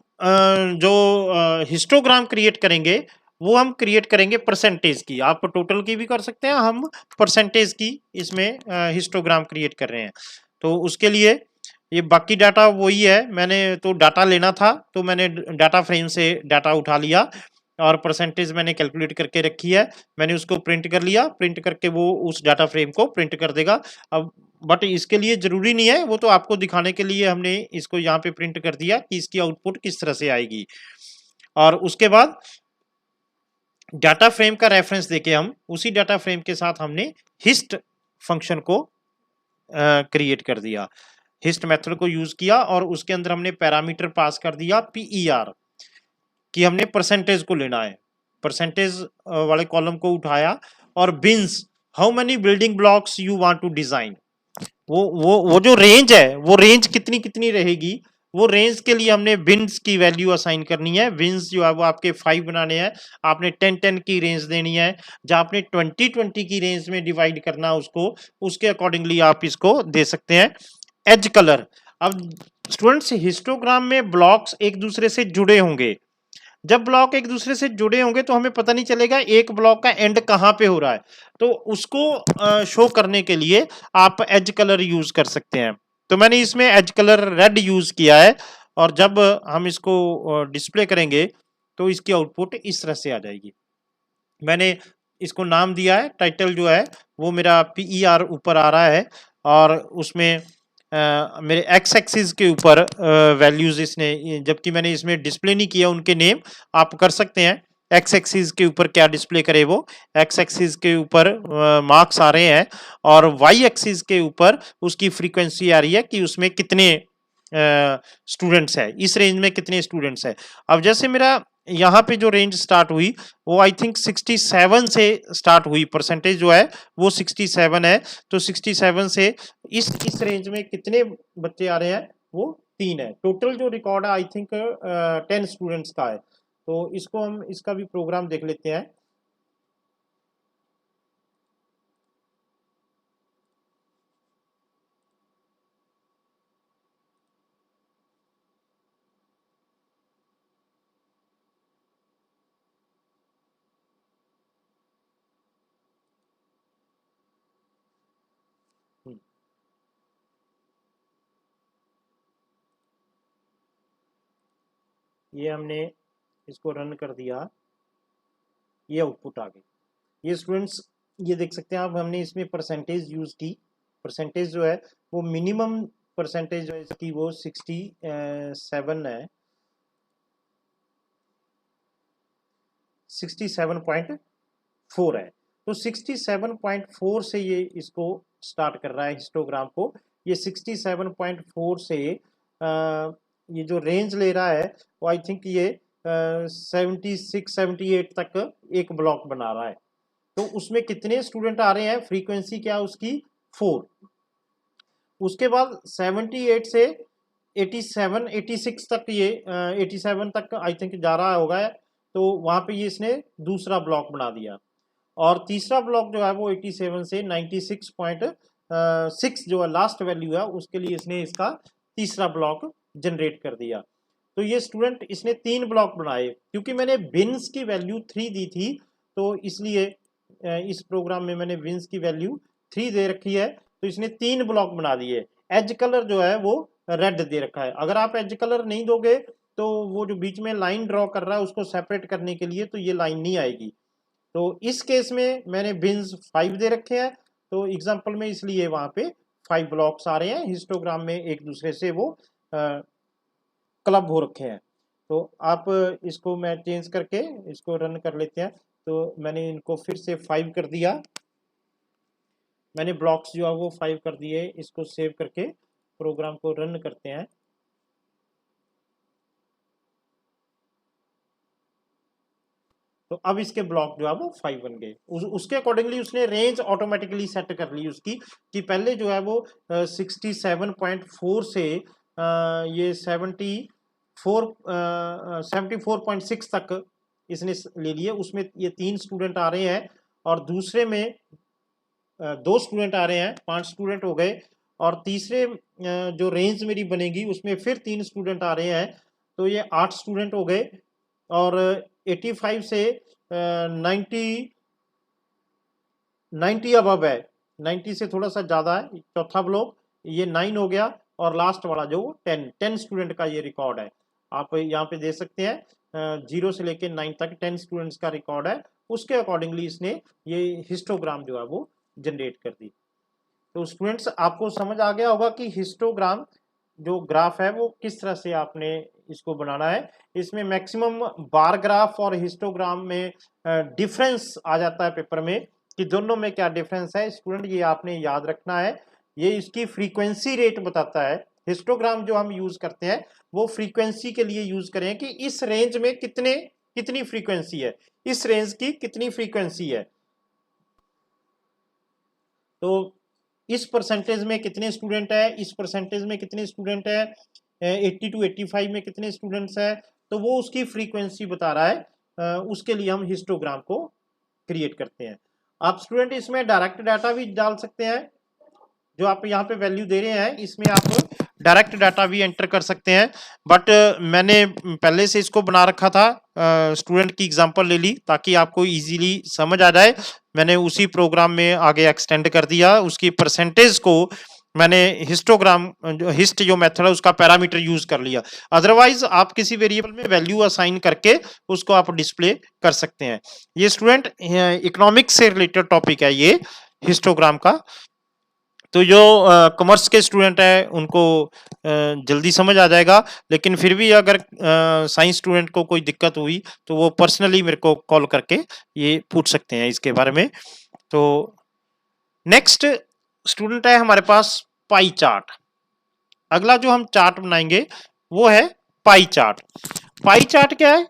जो हिस्टोग्राम क्रिएट करेंगे वो हम क्रिएट करेंगे परसेंटेज की। आप टोटल की भी कर सकते हैं, हम परसेंटेज की इसमें हिस्टोग्राम क्रिएट कर रहे हैं। तो उसके लिए ये बाकी डाटा वही है, मैंने तो डाटा लेना था तो मैंने डाटा फ्रेम से डाटा उठा लिया और परसेंटेज मैंने कैलकुलेट करके रखी है। मैंने उसको प्रिंट कर लिया, प्रिंट करके वो उस डाटा फ्रेम को प्रिंट कर देगा। अब बट इसके लिए जरूरी नहीं है, वो तो आपको दिखाने के लिए हमने इसको यहाँ पे प्रिंट कर दिया कि इसकी आउटपुट किस तरह से आएगी। और उसके बाद डाटा फ्रेम का रेफरेंस देके हम उसी डाटा फ्रेम के साथ हमने हिस्ट फंक्शन को क्रिएट कर दिया, हिस्ट मेथड को यूज किया और उसके अंदर हमने पैरामीटर पास कर दिया पीईआर कि हमने परसेंटेज को लेना है। परसेंटेज वाले कॉलम को उठाया और bins, how many building blocks you want to design, वो जो रेंज है वो रेंज कितनी कितनी रहेगी, वो रेंज के लिए हमने बिन्स की वैल्यू असाइन करनी है। बिन्स जो है वो आपके 5 बनाने हैं, आपने 10-10 की रेंज देनी है। जब आपने 20-20 की रेंज में डिवाइड करना उसको, उसके अकॉर्डिंगली आप इसको दे सकते हैं। एज कलर, अब स्टूडेंट्स हिस्टोग्राम में ब्लॉक्स एक दूसरे से जुड़े होंगे। जब ब्लॉक एक दूसरे से जुड़े होंगे तो हमें पता नहीं चलेगा एक ब्लॉक का एंड कहां पे हो रहा है। तो उसको शो करने के लिए आप एज कलर यूज कर सकते हैं। तो मैंने इसमें एज कलर रेड यूज किया है और जब हम इसको डिस्प्ले करेंगे तो इसकी आउटपुट इस तरह से आ जाएगी। मैंने इसको नाम दिया है, टाइटल जो है वो मेरा पीईआर ऊपर आ रहा है और उसमें मेरे एक्स एक्सिस के ऊपर वैल्यूज इसने, जबकि मैंने इसमें डिस्प्ले नहीं किया उनके नेम, आप कर सकते हैं। एक्स एक्सिस के ऊपर क्या डिस्प्ले करे, वो एक्स एक्सिस के ऊपर मार्क्स आ रहे हैं और वाई एक्सिस के ऊपर उसकी फ्रीक्वेंसी आ रही है कि उसमें कितने स्टूडेंट्स है, इस रेंज में कितने स्टूडेंट्स है। अब जैसे मेरा यहाँ पे जो रेंज स्टार्ट हुई वो आई थिंक 67 से स्टार्ट हुई, परसेंटेज जो है वो 67 है। तो 67 से इस रेंज में कितने बच्चे आ रहे हैं, वो 3 है। टोटल जो रिकॉर्ड है आई थिंक 10 स्टूडेंट्स का है। तो इसको हम इसका भी प्रोग्राम देख लेते हैं। ये हमने इसको रन कर दिया, ये आउटपुट आ गई। ये स्टूडेंट्स ये देख सकते हैं आप, हमने इसमें परसेंटेज यूज की। परसेंटेज जो है वो मिनिमम परसेंटेज जो है इसकी वो 67 है, 67.4 है। तो 67.4 से ये इसको स्टार्ट कर रहा है हिस्टोग्राम को। ये 67.4 से ये जो रेंज ले रहा है वो आई थिंक ये 76 78 तक एक ब्लॉक बना रहा है। तो उसमें कितने स्टूडेंट आ रहे हैं, फ्रीक्वेंसी क्या उसकी 4। उसके बाद 78 से 87 86 तक, ये 87 तक आई थिंक जा रहा होगा, तो वहां पे ये इसने दूसरा ब्लॉक बना दिया। और तीसरा ब्लॉक जो है वो 87 से 96.6 जो है लास्ट वैल्यू है, उसके लिए इसने इसका तीसरा ब्लॉक जनरेट कर दिया। तो ये स्टूडेंट इसने 3 ब्लॉक बनाए, क्योंकि मैंने बिन्स की वैल्यू 3 दी थी, तो इसलिए इस प्रोग्राम में मैंने बिन्स की वैल्यू 3 दे रखी है, तो इसने 3 ब्लॉक बना दिए। एज कलर जो है वो रेड दे रखा है। अगर आप एज कलर नहीं दोगे तो वो जो बीच में लाइन ड्रॉ कर रहा है उसको सेपरेट करने के लिए तो ये लाइन नहीं आएगी। तो इस केस में मैंने बिन्स 5 दे रखे हैं, तो एग्जांपल में इसलिए वहां पे 5 ब्लॉक्स आ रहे हैं, हिस्टोग्राम में एक दूसरे से वो क्लब हो रखे हैं। तो आप इसको मैं चेंज करके इसको रन कर लेते हैं। तो मैंने इनको फिर से 5 कर दिया, मैंने ब्लॉक्स जो है वो 5 कर दिए। इसको सेव करके प्रोग्राम को रन करते हैं। तो अब इसके ब्लॉक जो है वो 5 बन गए। उसके अकॉर्डिंगली उसने रेंज ऑटोमेटिकली सेट कर ली उसकी, कि पहले जो है वो 67.4 से ये 74.6 तक इसने ले लिए। उसमें ये 3 स्टूडेंट आ रहे हैं और दूसरे में 2 स्टूडेंट आ रहे हैं, 5 स्टूडेंट हो गए। और तीसरे जो रेंज मेरी बनेगी उसमें फिर 3 स्टूडेंट आ रहे हैं, तो ये 8 स्टूडेंट हो गए। और 85 से 90 अबव है, 90 से थोड़ा सा ज़्यादा है चौथा ब्लॉक, ये 9 हो गया। और लास्ट वाला जो 10 स्टूडेंट का ये रिकॉर्ड है, आप यहाँ पे दे सकते हैं 0 से लेके 9 तक 10 स्टूडेंट्स का रिकॉर्ड है। उसके अकॉर्डिंगली इसने ये हिस्टोग्राम जो है वो जनरेट कर दी। तो स्टूडेंट्स आपको समझ आ गया होगा कि हिस्टोग्राम जो ग्राफ है वो किस तरह से आपने इसको बनाना है। इसमें मैक्सिमम बार ग्राफ और हिस्टोग्राम में डिफरेंस आ जाता है पेपर में, कि दोनों में क्या डिफरेंस है स्टूडेंट, ये आपने याद रखना है। ये इसकी फ्रीक्वेंसी रेट बताता है। हिस्टोग्राम जो हम यूज करते हैं वो फ्रीक्वेंसी के लिए यूज करें, कि इस रेंज में कितनी फ्रीक्वेंसी है, इस रेंज की कितनी फ्रीक्वेंसी है। तो इस परसेंटेज में कितने स्टूडेंट है, इस परसेंटेज में कितने स्टूडेंट है, 80 टू 85 में कितने स्टूडेंट्स है, तो वो उसकी फ्रीक्वेंसी बता रहा है। उसके लिए हम हिस्टोग्राम को क्रिएट करते हैं। आप स्टूडेंट इसमें डायरेक्ट डाटा भी डाल सकते हैं, जो आप यहाँ पे वैल्यू दे रहे हैं इसमें आप डायरेक्ट डाटा भी एंटर कर सकते हैं। बट मैंने पहले से इसको बना रखा था, स्टूडेंट की एग्जांपल ले ली ताकि आपको इजीली समझ आ जाए। मैंने उसी प्रोग्राम में आगे एक्सटेंड कर दिया, उसकी परसेंटेज को मैंने हिस्टोग्राम हिस्ट जो मेथड है उसका पैरामीटर यूज कर लिया। अदरवाइज आप किसी वेरिएबल में वैल्यू असाइन करके उसको आप डिस्प्ले कर सकते हैं। ये स्टूडेंट इकोनॉमिक्स से रिलेटेड टॉपिक है ये हिस्टोग्राम का। तो जो कॉमर्स के स्टूडेंट है उनको जल्दी समझ आ जाएगा, लेकिन फिर भी अगर साइंस स्टूडेंट को कोई दिक्कत हुई तो वो पर्सनली मेरे को कॉल करके ये पूछ सकते हैं इसके बारे में। तो नेक्स्ट स्टूडेंट है हमारे पास पाई चार्ट। अगला जो हम चार्ट बनाएंगे वो है पाई चार्ट। पाई चार्ट क्या है?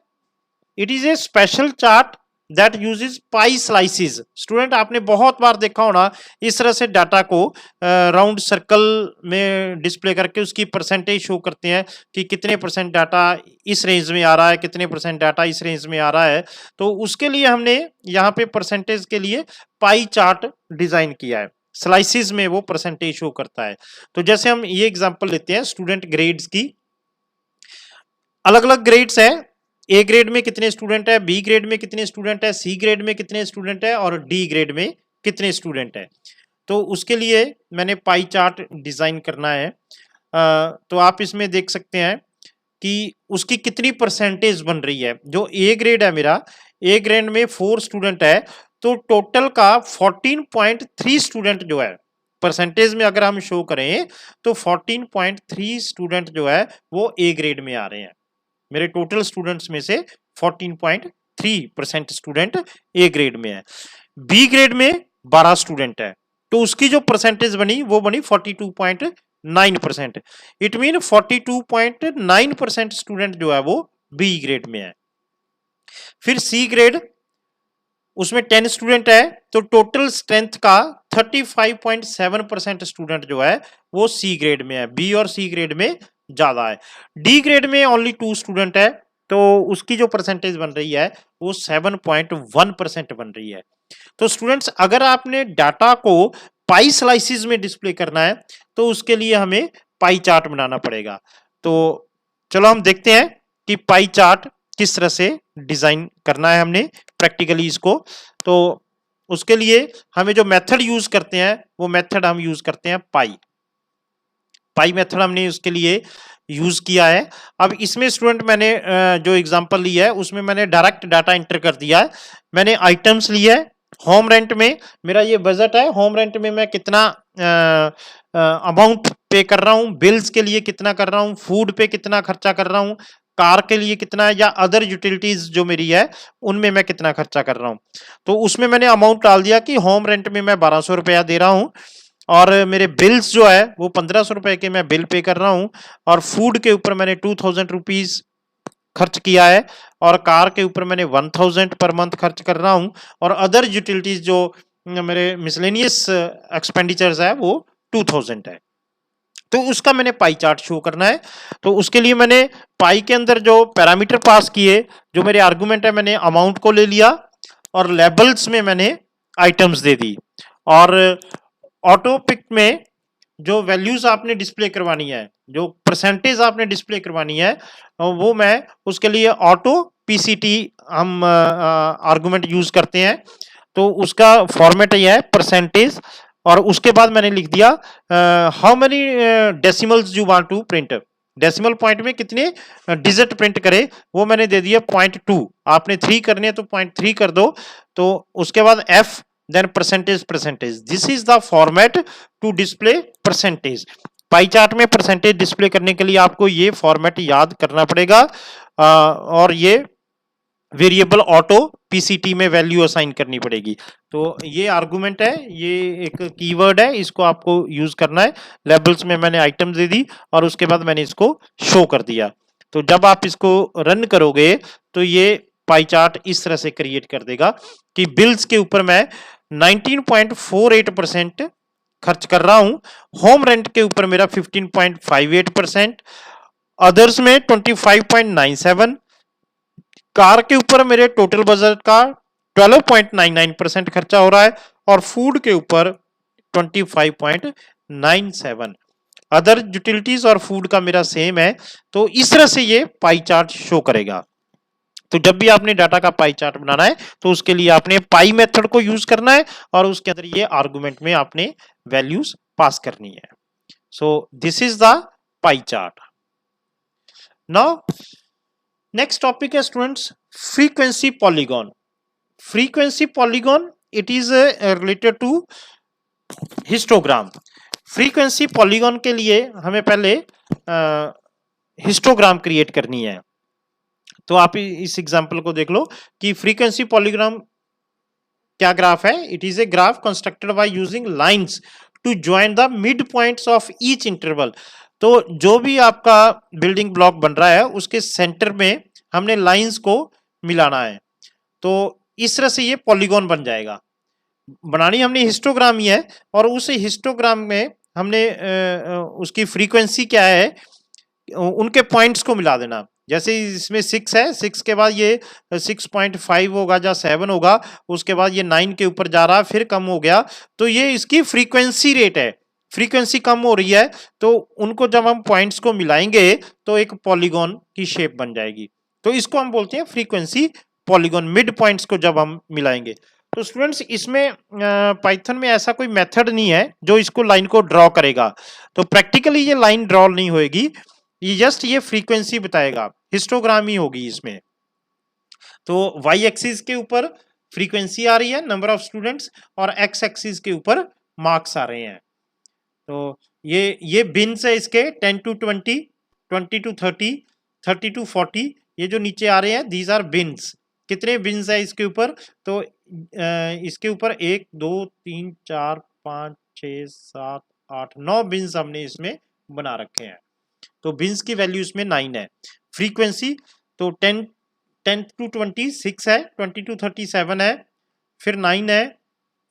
It is A special chart that uses pi slices. Student आपने बहुत बार देखा होना इस तरह से डाटा को राउंड सर्कल में डिस्प्ले करके उसकी परसेंटेज शो करते हैं कि कितने परसेंट डाटा इस रेंज में आ रहा है, कितने परसेंट डाटा इस रेंज में आ रहा है। तो उसके लिए हमने यहाँ पे परसेंटेज के लिए पाई चार्ट डिजाइन किया है। स्लाइसिस में वो परसेंटेज शो करता है। तो जैसे हम ये एग्जांपल लेते हैं स्टूडेंट ग्रेड्स की। अलग अलग ग्रेड्स है, ए ग्रेड में कितने स्टूडेंट है, बी ग्रेड में कितने स्टूडेंट है, सी ग्रेड में कितने स्टूडेंट है और डी ग्रेड में कितने स्टूडेंट है। तो उसके लिए मैंने पाई चार्ट डिजाइन करना है। तो आप इसमें देख सकते हैं कि उसकी कितनी परसेंटेज बन रही है। जो ए ग्रेड है मेरा, ए ग्रेड में 4 स्टूडेंट है, तो टोटल का 14.3 स्टूडेंट जो है परसेंटेज में अगर हम शो करें तो 14.3 स्टूडेंट जो है वो ए ग्रेड में आ रहे हैं। मेरे टोटल स्टूडेंट्स में से 14.3% स्टूडेंट ए ग्रेड में है। बी ग्रेड में 12 स्टूडेंट है, तो उसकी जो परसेंटेज बनी वो बनी 42.9%। इट मीन 42.9% स्टूडेंट जो है वो बी ग्रेड में है। फिर सी ग्रेड, उसमें 10 स्टूडेंट है, तो टोटल स्ट्रेंथ का 35.7% स्टूडेंट जो है वो सी ग्रेड में है। बी और सी ग्रेड में ज्यादा है। डी ग्रेड में ओनली 2 स्टूडेंट है, तो उसकी जो परसेंटेज बन रही है वो 7.1% बन रही है। तो स्टूडेंट्स, अगर आपने डाटा को पाई स्लाइसिस में डिस्प्ले करना है तो उसके लिए हमें पाई चार्ट बनाना पड़ेगा। तो चलो हम देखते हैं कि पाई चार्ट किस तरह से डिजाइन करना है हमने प्रैक्टिकली इसको। तो उसके लिए हमें जो मेथड यूज करते हैं वो मेथड हम यूज करते हैं पाई मेथड हमने उसके लिए यूज किया है। अब इसमें स्टूडेंट मैंने जो एग्जांपल लिया है उसमें मैंने डायरेक्ट डाटा एंटर कर दिया है। मैंने आइटम्स लिया है। होम रेंट में मेरा ये बजट है, होम रेंट में मैं कितना अमाउंट पे कर रहा हूँ, बिल्स के लिए कितना कर रहा हूँ, फूड पे कितना खर्चा कर रहा हूँ, कार के लिए कितना है, या अदर यूटिलिटीज जो मेरी है उनमें मैं कितना खर्चा कर रहा हूँ। तो उसमें मैंने अमाउंट डाल दिया कि होम रेंट में मैं 1200 रुपया दे रहा हूँ, और मेरे बिल्स जो है वो 1500 रुपए के मैं बिल पे कर रहा हूँ, और फूड के ऊपर मैंने 2000 रुपीज खर्च किया है, और कार के ऊपर मैंने 1000 पर मंथ खर्च कर रहा हूँ, और अदर यूटिलिटीज जो मेरे मिसलेनियस एक्सपेंडिचर्स है वो 2000 है। तो उसका मैंने पाई चार्ट शो करना है। तो उसके लिए मैंने पाई के अंदर जो पैरामीटर पास किए, जो मेरे आर्गुमेंट है, मैंने अमाउंट को ले लिया और लेबल्स में मैंने आइटम्स दे दी, और ऑटो पिक में जो वैल्यूज आपने डिस्प्ले करवानी है, जो परसेंटेज आपने डिस्प्ले करवानी है, वो मैं उसके लिए ऑटो पीसीटी हम आर्गुमेंट यूज करते हैं। तो उसका फॉर्मेट यह है परसेंटेज, और उसके बाद मैंने लिख दिया how many decimals you want to print. Decimal point में कितने डिजिट प्रिंट करे वो मैंने दे दिया 0.2। आपने 3 करने हैं तो 0.3 कर दो। तो उसके बाद F, then percentage. This is the format to display percentage. Pie chart में परसेंटेज डिस्प्ले करने के लिए आपको ये फॉर्मेट याद करना पड़ेगा, और ये वेरिएबल ऑटो पीसीटी में वैल्यू असाइन करनी पड़ेगी। तो ये आर्गुमेंट है, ये एक कीवर्ड है, इसको आपको यूज करना है। लेबल्स में मैंने आइटम दे दी और उसके बाद मैंने इसको शो कर दिया। तो जब आप इसको रन करोगे तो ये पाई चार्ट इस तरह से क्रिएट कर देगा कि बिल्स के ऊपर मैं 19.48% खर्च कर रहा हूं, होम रेंट के ऊपर मेरा 15.58%, अदर्स में 25.97, कार के ऊपर मेरे टोटल बजट का 12.99% खर्चा हो रहा है, और फूड के ऊपर 25.97। अदर यूटिलिटीज और फूड का मेरा सेम है। तो इस तरह से ये पाई चार्ट शो करेगा। तो जब भी आपने डाटा का पाई चार्ट बनाना है तो उसके लिए आपने पाई मेथड को यूज करना है, और उसके अंदर ये आर्गुमेंट में आपने वैल्यूज पास करनी है। So this is the pie chart. Now next topic है students frequency polygon. Frequency polygon it is related to histogram. Frequency polygon के लिए हमें पहले हिस्टोग्राम क्रिएट करनी है। तो आप इस एग्जांपल को देख लो कि फ्रीक्वेंसी पॉलीग्राम क्या ग्राफ है। It is a graph constructed by using lines to join the mid points of each interval. तो जो भी आपका बिल्डिंग ब्लॉक बन रहा है उसके सेंटर में हमने लाइंस को मिलाना है। तो इस तरह से ये पॉलीगॉन बन जाएगा। बनानी हमने हिस्टोग्राम ही है, और उस हिस्टोग्राम में हमने उसकी फ्रीक्वेंसी क्या है उनके पॉइंट्स को मिला देना। जैसे इसमें 6 है, 6 के बाद ये 6.5 होगा या 7 होगा, उसके बाद ये 9 के ऊपर जा रहा, फिर कम हो गया, तो ये इसकी फ्रीक्वेंसी रेट है। फ्रीक्वेंसी कम हो रही है तो उनको जब हम पॉइंट्स को मिलाएंगे तो एक पॉलीगॉन की शेप बन जाएगी। तो इसको हम बोलते हैं फ्रीक्वेंसी पॉलीगॉन, मिड पॉइंट्स को जब हम मिलाएंगे। तो स्टूडेंट्स इसमें पाइथन में ऐसा कोई मेथड नहीं है जो इसको लाइन को ड्रॉ करेगा। तो प्रैक्टिकली ये लाइन ड्रॉ नहीं होएगी, ये जस्ट ये फ्रीक्वेंसी बताएगा, हिस्टोग्राम ही होगी इसमें। तो वाई एक्सिस के ऊपर फ्रीक्वेंसी आ रही है, नंबर ऑफ स्टूडेंट्स, और एक्स एक्सिस के ऊपर मार्क्स आ रहे हैं। तो ये बिन्स है इसके 10 to 20, 20 to 30, 30 to 40, ये जो नीचे आ रहे हैं दीज आर बिन्स। कितने बिन्स है इसके ऊपर? तो इसके ऊपर 1 2 3 4 5 6 7 8 9 बिन्स हमने इसमें बना रखे हैं। तो बिन्स की वैल्यू इसमें 9 है। फ्रीक्वेंसी तो 10 to 20 6 है, 20 to 30 7 है, फिर 9 है,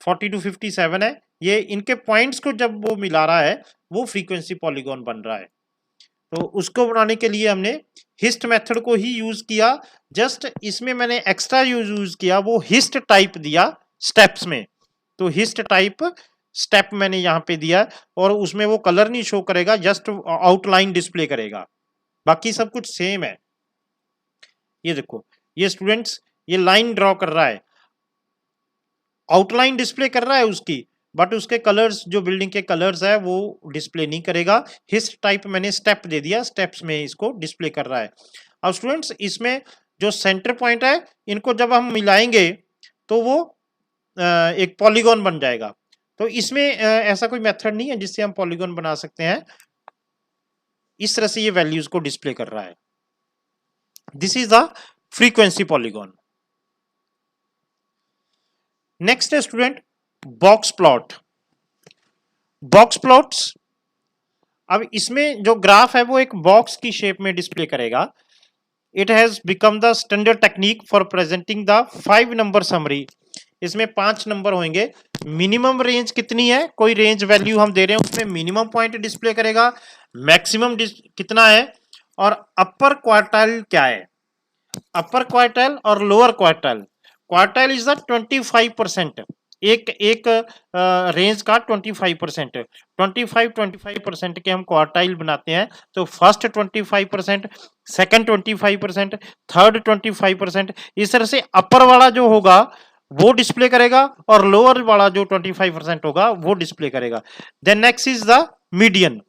40 to 50 7 है। ये इनके पॉइंट्स को जब वो मिला रहा है वो फ्रीक्वेंसी पॉलीगॉन बन रहा है। तो उसको बनाने के लिए हमने हिस्ट मेथड को ही यूज किया। जस्ट इसमें मैंने एक्स्ट्रा यूज किया, वो हिस्ट टाइप दिया स्टेप्स में। तो हिस्ट टाइप स्टेप मैंने यहाँ पे दिया, और उसमें वो कलर नहीं शो करेगा, जस्ट आउटलाइन डिस्प्ले करेगा, बाकी सब कुछ सेम है। ये देखो, ये स्टूडेंट्स ये लाइन ड्रॉ कर रहा है, आउटलाइन डिस्प्ले कर रहा है उसकी, बट उसके कलर्स जो बिल्डिंग के कलर्स है वो डिस्प्ले नहीं करेगा। हिस्ट टाइप मैंने स्टेप दे दिया, स्टेप्स में इसको डिस्प्ले कर रहा है। अब स्टूडेंट्स इसमें जो सेंटर पॉइंट है, इनको जब हम मिलाएंगे तो वो एक पॉलीगॉन बन जाएगा। तो इसमें ऐसा कोई मेथड नहीं है जिससे हम पॉलीगॉन बना सकते हैं। इस तरह से ये वैल्यूज को डिस्प्ले कर रहा है। This is the frequency polygon. Next है student box plot. Box plots, अब इसमें जो ग्राफ है वो एक बॉक्स की शेप में डिस्प्ले करेगा। It has become the standard technique for presenting the 5 number summary. इसमें 5 नंबर होंगे। मिनिमम रेंज कितनी है, कोई रेंज वैल्यू हम दे रहे हैं, उसमें मिनिमम पॉइंट डिस्प्ले करेगा, मैक्सिमम कितना है, और अपर क्वार्टाइल क्या है। अपर क्वार्टाइल और lower quartile. Quartile is the 25%, एक रेंज का 25%, 25% के हम क्वार्टाइल बनाते हैं। तो फर्स्ट 25%, सेकंड 25%, थर्ड 25%, इस तरह से अपर वाला जो होगा वो डिस्प्ले करेगा, और लोअर वाला जो 25% होगा वो डिस्प्ले करेगा। Then next is the median,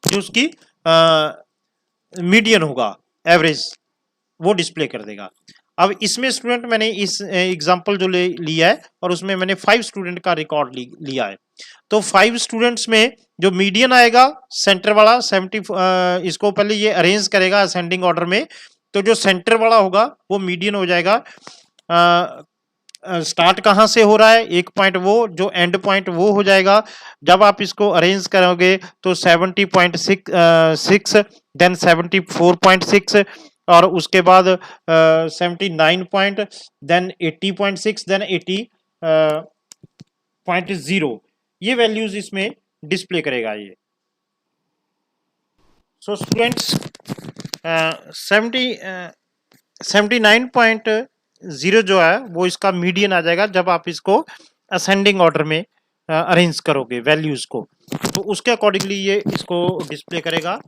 जो उसकी मीडियन होगा, एवरेज, वो डिस्प्ले कर देगा। अब इसमें स्टूडेंट मैंने इस एग्जांपल जो लिया है, और उसमें मैंने 5 स्टूडेंट का रिकॉर्ड लिया है। तो 5 स्टूडेंट्स में जो मीडियन आएगा सेंटर वाला 70, इसको पहले ये अरेंज करेगा असेंडिंग ऑर्डर में। तो जो सेंटर वाला होगा वो मीडियन हो जाएगा। स्टार्ट कहाँ से हो रहा है, एक पॉइंट, वो जो एंड पॉइंट वो हो जाएगा। जब आप इसको अरेंज करोगे तो 70.6, देन 74.6, और उसके बाद 79 पॉइंट, देन 80.6, देन 80.0, ये वैल्यूज इसमें डिस्प्ले करेगा ये। सो स्टूडेंट्स 79.0 जो है वो इसका मीडियन आ जाएगा जब आप इसको असेंडिंग ऑर्डर में अरेंज करोगे वैल्यूज को। तो उसके अकॉर्डिंगली ये इसको डिस्प्ले करेगा।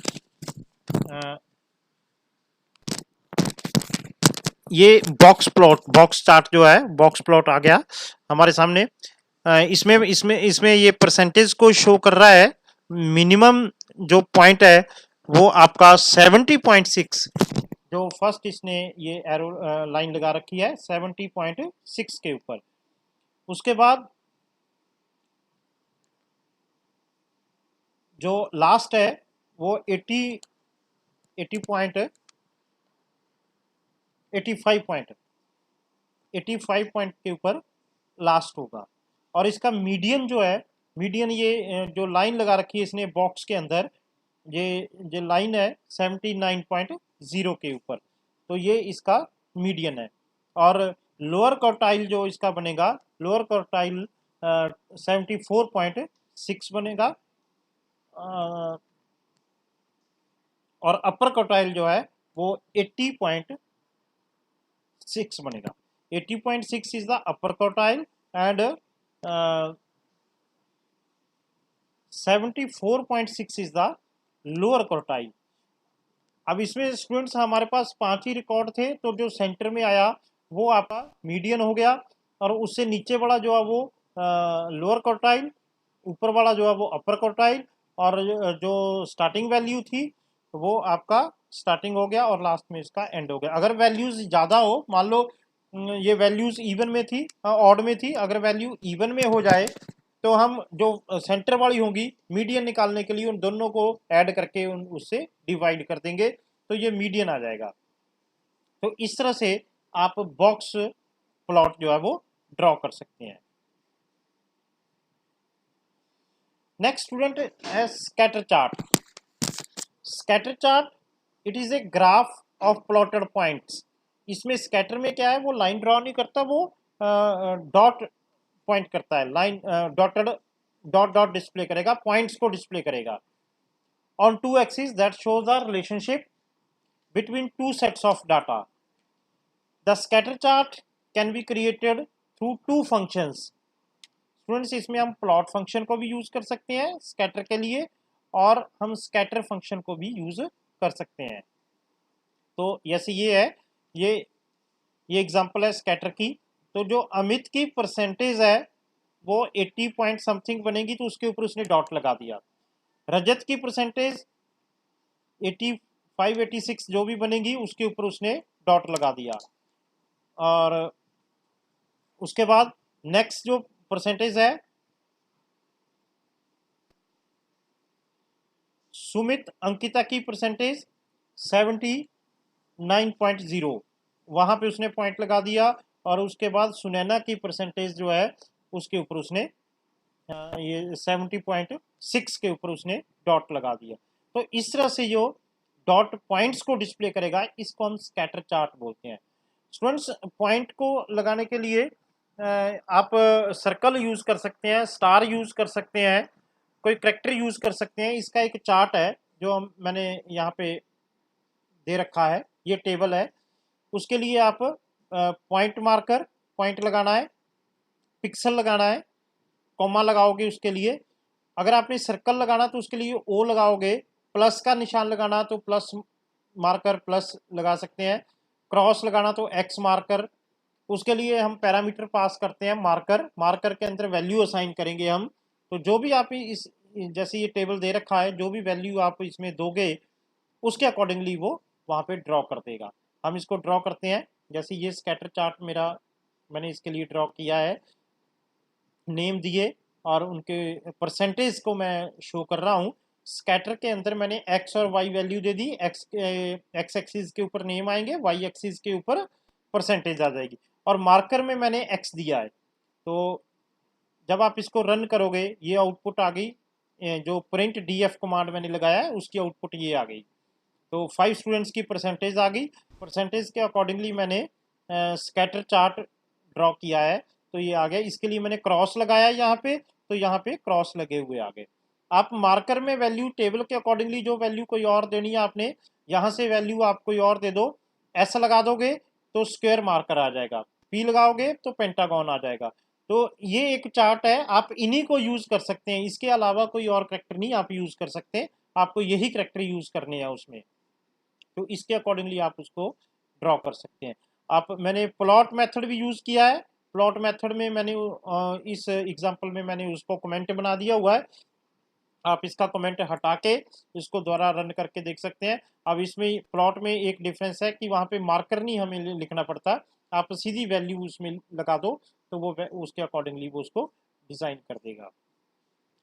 ये बॉक्स प्लॉट, बॉक्स चार्ट जो है, बॉक्स प्लॉट आ गया हमारे सामने। इसमें इसमें इसमें ये परसेंटेज को शो कर रहा है। मिनिमम जो पॉइंट है वो आपका 70.6, जो फर्स्ट इसने ये एरो लाइन लगा रखी है 70.6 के ऊपर। उसके बाद जो लास्ट है वो 85 पॉइंट के ऊपर लास्ट होगा। और इसका मीडियन जो है, मीडियन ये जो लाइन लगा रखी है इसने बॉक्स के अंदर, ये जो लाइन है 79.0 के ऊपर, तो ये इसका मीडियन है। और लोअर क्वार्टाइल जो इसका बनेगा, लोअर क्वार्टाइल 74.6 बनेगा, और अपर क्वार्टाइल जो है वो 80.6 बनेगा। 80.6 is the upper quartile and 74.6 is the lower quartile. अब इसमें स्टूडेंट्स हमारे पास 5 ही रिकॉर्ड थे, तो जो सेंटर में आया वो आपका मीडियन हो गया, और उससे नीचे वाला जो है वो लोअर क्वार्टाइल, ऊपर वाला जो है वो अपर क्वार्टाइल, और जो स्टार्टिंग वैल्यू थी तो वो आपका स्टार्टिंग हो गया और लास्ट में इसका एंड हो गया। अगर वैल्यूज ज़्यादा हो, मान लो ये वैल्यूज इवन में थी, ऑड में थी, अगर वैल्यू इवन में हो जाए तो हम जो सेंटर वाली होंगी मीडियन निकालने के लिए उन दोनों को ऐड करके उससे डिवाइड कर देंगे, तो ये मीडियन आ जाएगा। तो इस तरह से आप बॉक्स प्लॉट जो है वो ड्रॉ कर सकते हैं। नेक्स्ट स्टूडेंट है scatter chart. Scatter chart it is a graph of plotted points. इसमें स्कैटर में क्या है, वो लाइन ड्रॉ नहीं करता, वो डॉट पॉइंट करता है, line dotted dot dot display करेगा, पॉइंट्स को डिस्प्ले करेगा on two axis that shows a relationship between two sets of data. The scatter chart can be created through two functions. Students इसमें हम plot function को भी use कर सकते हैं स्कैटर के लिए, और हम स्कैटर फंक्शन को भी यूज कर सकते हैं। तो जैसे ये है, ये एग्जांपल है स्कैटर की। तो जो अमित की परसेंटेज है वो 80 पॉइंट समथिंग बनेगी, तो उसके ऊपर उसने डॉट लगा दिया। रजत की परसेंटेज 85 86 जो भी बनेगी उसके ऊपर उसने डॉट लगा दिया। और उसके बाद नेक्स्ट जो परसेंटेज है सुमित अंकिता की परसेंटेज 79.0, वहां पे उसने पॉइंट लगा दिया। और उसके बाद सुनैना की परसेंटेज जो है उसके ऊपर उसने ये 70.6 के ऊपर उसने डॉट लगा दिया। तो इस तरह से जो डॉट पॉइंट्स को डिस्प्ले करेगा इसको हम स्कैटर चार्ट बोलते हैं। स्टूडेंट्स पॉइंट को लगाने के लिए आप सर्कल यूज कर सकते हैं, स्टार यूज कर सकते हैं, कोई करेक्टर यूज कर सकते हैं। इसका एक चार्ट है जो मैंने यहाँ पे दे रखा है, ये टेबल है। उसके लिए आप पॉइंट मार्कर, पॉइंट लगाना है, पिक्सल लगाना है, कॉमा लगाओगे उसके लिए। अगर आपने सर्कल लगाना तो उसके लिए ओ लगाओगे, प्लस का निशान लगाना तो प्लस मार्कर प्लस लगा सकते हैं, क्रॉस लगाना तो एक्स मार्कर। उसके लिए हम पैरामीटर पास करते हैं मार्कर, मार्कर के अंदर वैल्यू असाइन करेंगे हम। तो जो भी आप इस जैसे ये टेबल दे रखा है, जो भी वैल्यू आप इसमें दोगे उसके अकॉर्डिंगली वो वहाँ पे ड्रॉ कर देगा। हम इसको ड्रॉ करते हैं। जैसे ये स्कैटर चार्ट मेरा मैंने इसके लिए ड्रॉ किया है, नेम दिए और उनके परसेंटेज को मैं शो कर रहा हूँ। स्कैटर के अंदर मैंने एक्स और वाई वैल्यू दे दी, एक्स एक्सिस के ऊपर नेम आएंगे, वाई एक्सिस के ऊपर परसेंटेज आ जाएगी, और मार्कर में मैंने एक्स दिया है। तो जब आप इसको रन करोगे ये आउटपुट आ गई, जो प्रिंट डीएफ कमांड मैंने लगाया है उसकी आउटपुट ये आ गई। तो 5 स्टूडेंट्स की परसेंटेज आ गई। परसेंटेज के अकॉर्डिंगली मैंने स्कैटर चार्ट ड्रॉ किया है, तो ये आ गया। इसके लिए मैंने क्रॉस लगाया यहाँ पे, तो यहाँ पे क्रॉस लगे हुए आ गए। आप मार्कर में वैल्यू टेबल के अकॉर्डिंगली जो वैल्यू कोई और देनी है आपने, यहाँ से वैल्यू आप कोई और दे दो। एस लगा दोगे तो स्क्वायर मार्कर आ जाएगा, पी लगाओगे तो पेंटागन आ जाएगा। तो ये एक चार्ट है, आप इन्हीं को यूज कर सकते हैं, इसके अलावा कोई और करेक्टर नहीं आप यूज कर सकते, आपको यही करेक्टर यूज करने हैं उसमें। तो इसके अकॉर्डिंगली आप उसको ड्रॉ कर सकते हैं। आप मैंने प्लॉट मेथड भी यूज किया है। प्लॉट मेथड में मैंने इस एग्जांपल में मैंने उसको कमेंट बना दिया हुआ है। आप इसका कमेंट हटा के इसको दोबारा रन करके देख सकते हैं। अब इसमें प्लॉट में एक डिफरेंस है कि वहाँ पे मार्कर नहीं हमें लिखना पड़ता, आप सीधी वैल्यू उसमें लगा दो तो वो उसके अकॉर्डिंगली वो उसको डिजाइन कर देगा।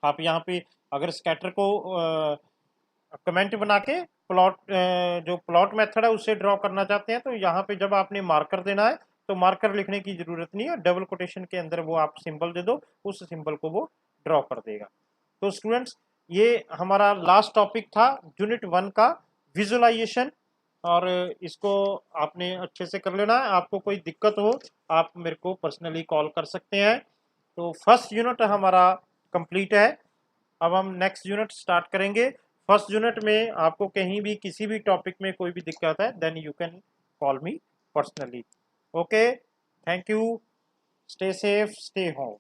आप यहाँ पे अगर स्कैटर को कमेंट बना के प्लॉट जो प्लॉट मेथड है उससे ड्रॉ करना चाहते हैं, तो यहाँ पे जब आपने मार्कर देना है तो मार्कर लिखने की जरूरत नहीं है, डबल कोटेशन के अंदर वो आप सिंबल दे दो, उस सिंबल को वो ड्रॉ कर देगा। तो स्टूडेंट्स ये हमारा लास्ट टॉपिक था यूनिट 1 का, विजुअलाइजेशन। और इसको आपने अच्छे से कर लेना है। आपको कोई दिक्कत हो आप मेरे को पर्सनली कॉल कर सकते हैं। तो फर्स्ट यूनिट हमारा कंप्लीट है। अब हम नेक्स्ट यूनिट स्टार्ट करेंगे। फर्स्ट यूनिट में आपको कहीं भी किसी भी टॉपिक में कोई भी दिक्कत है then you can call me personally. Okay, thank you, stay safe, stay home.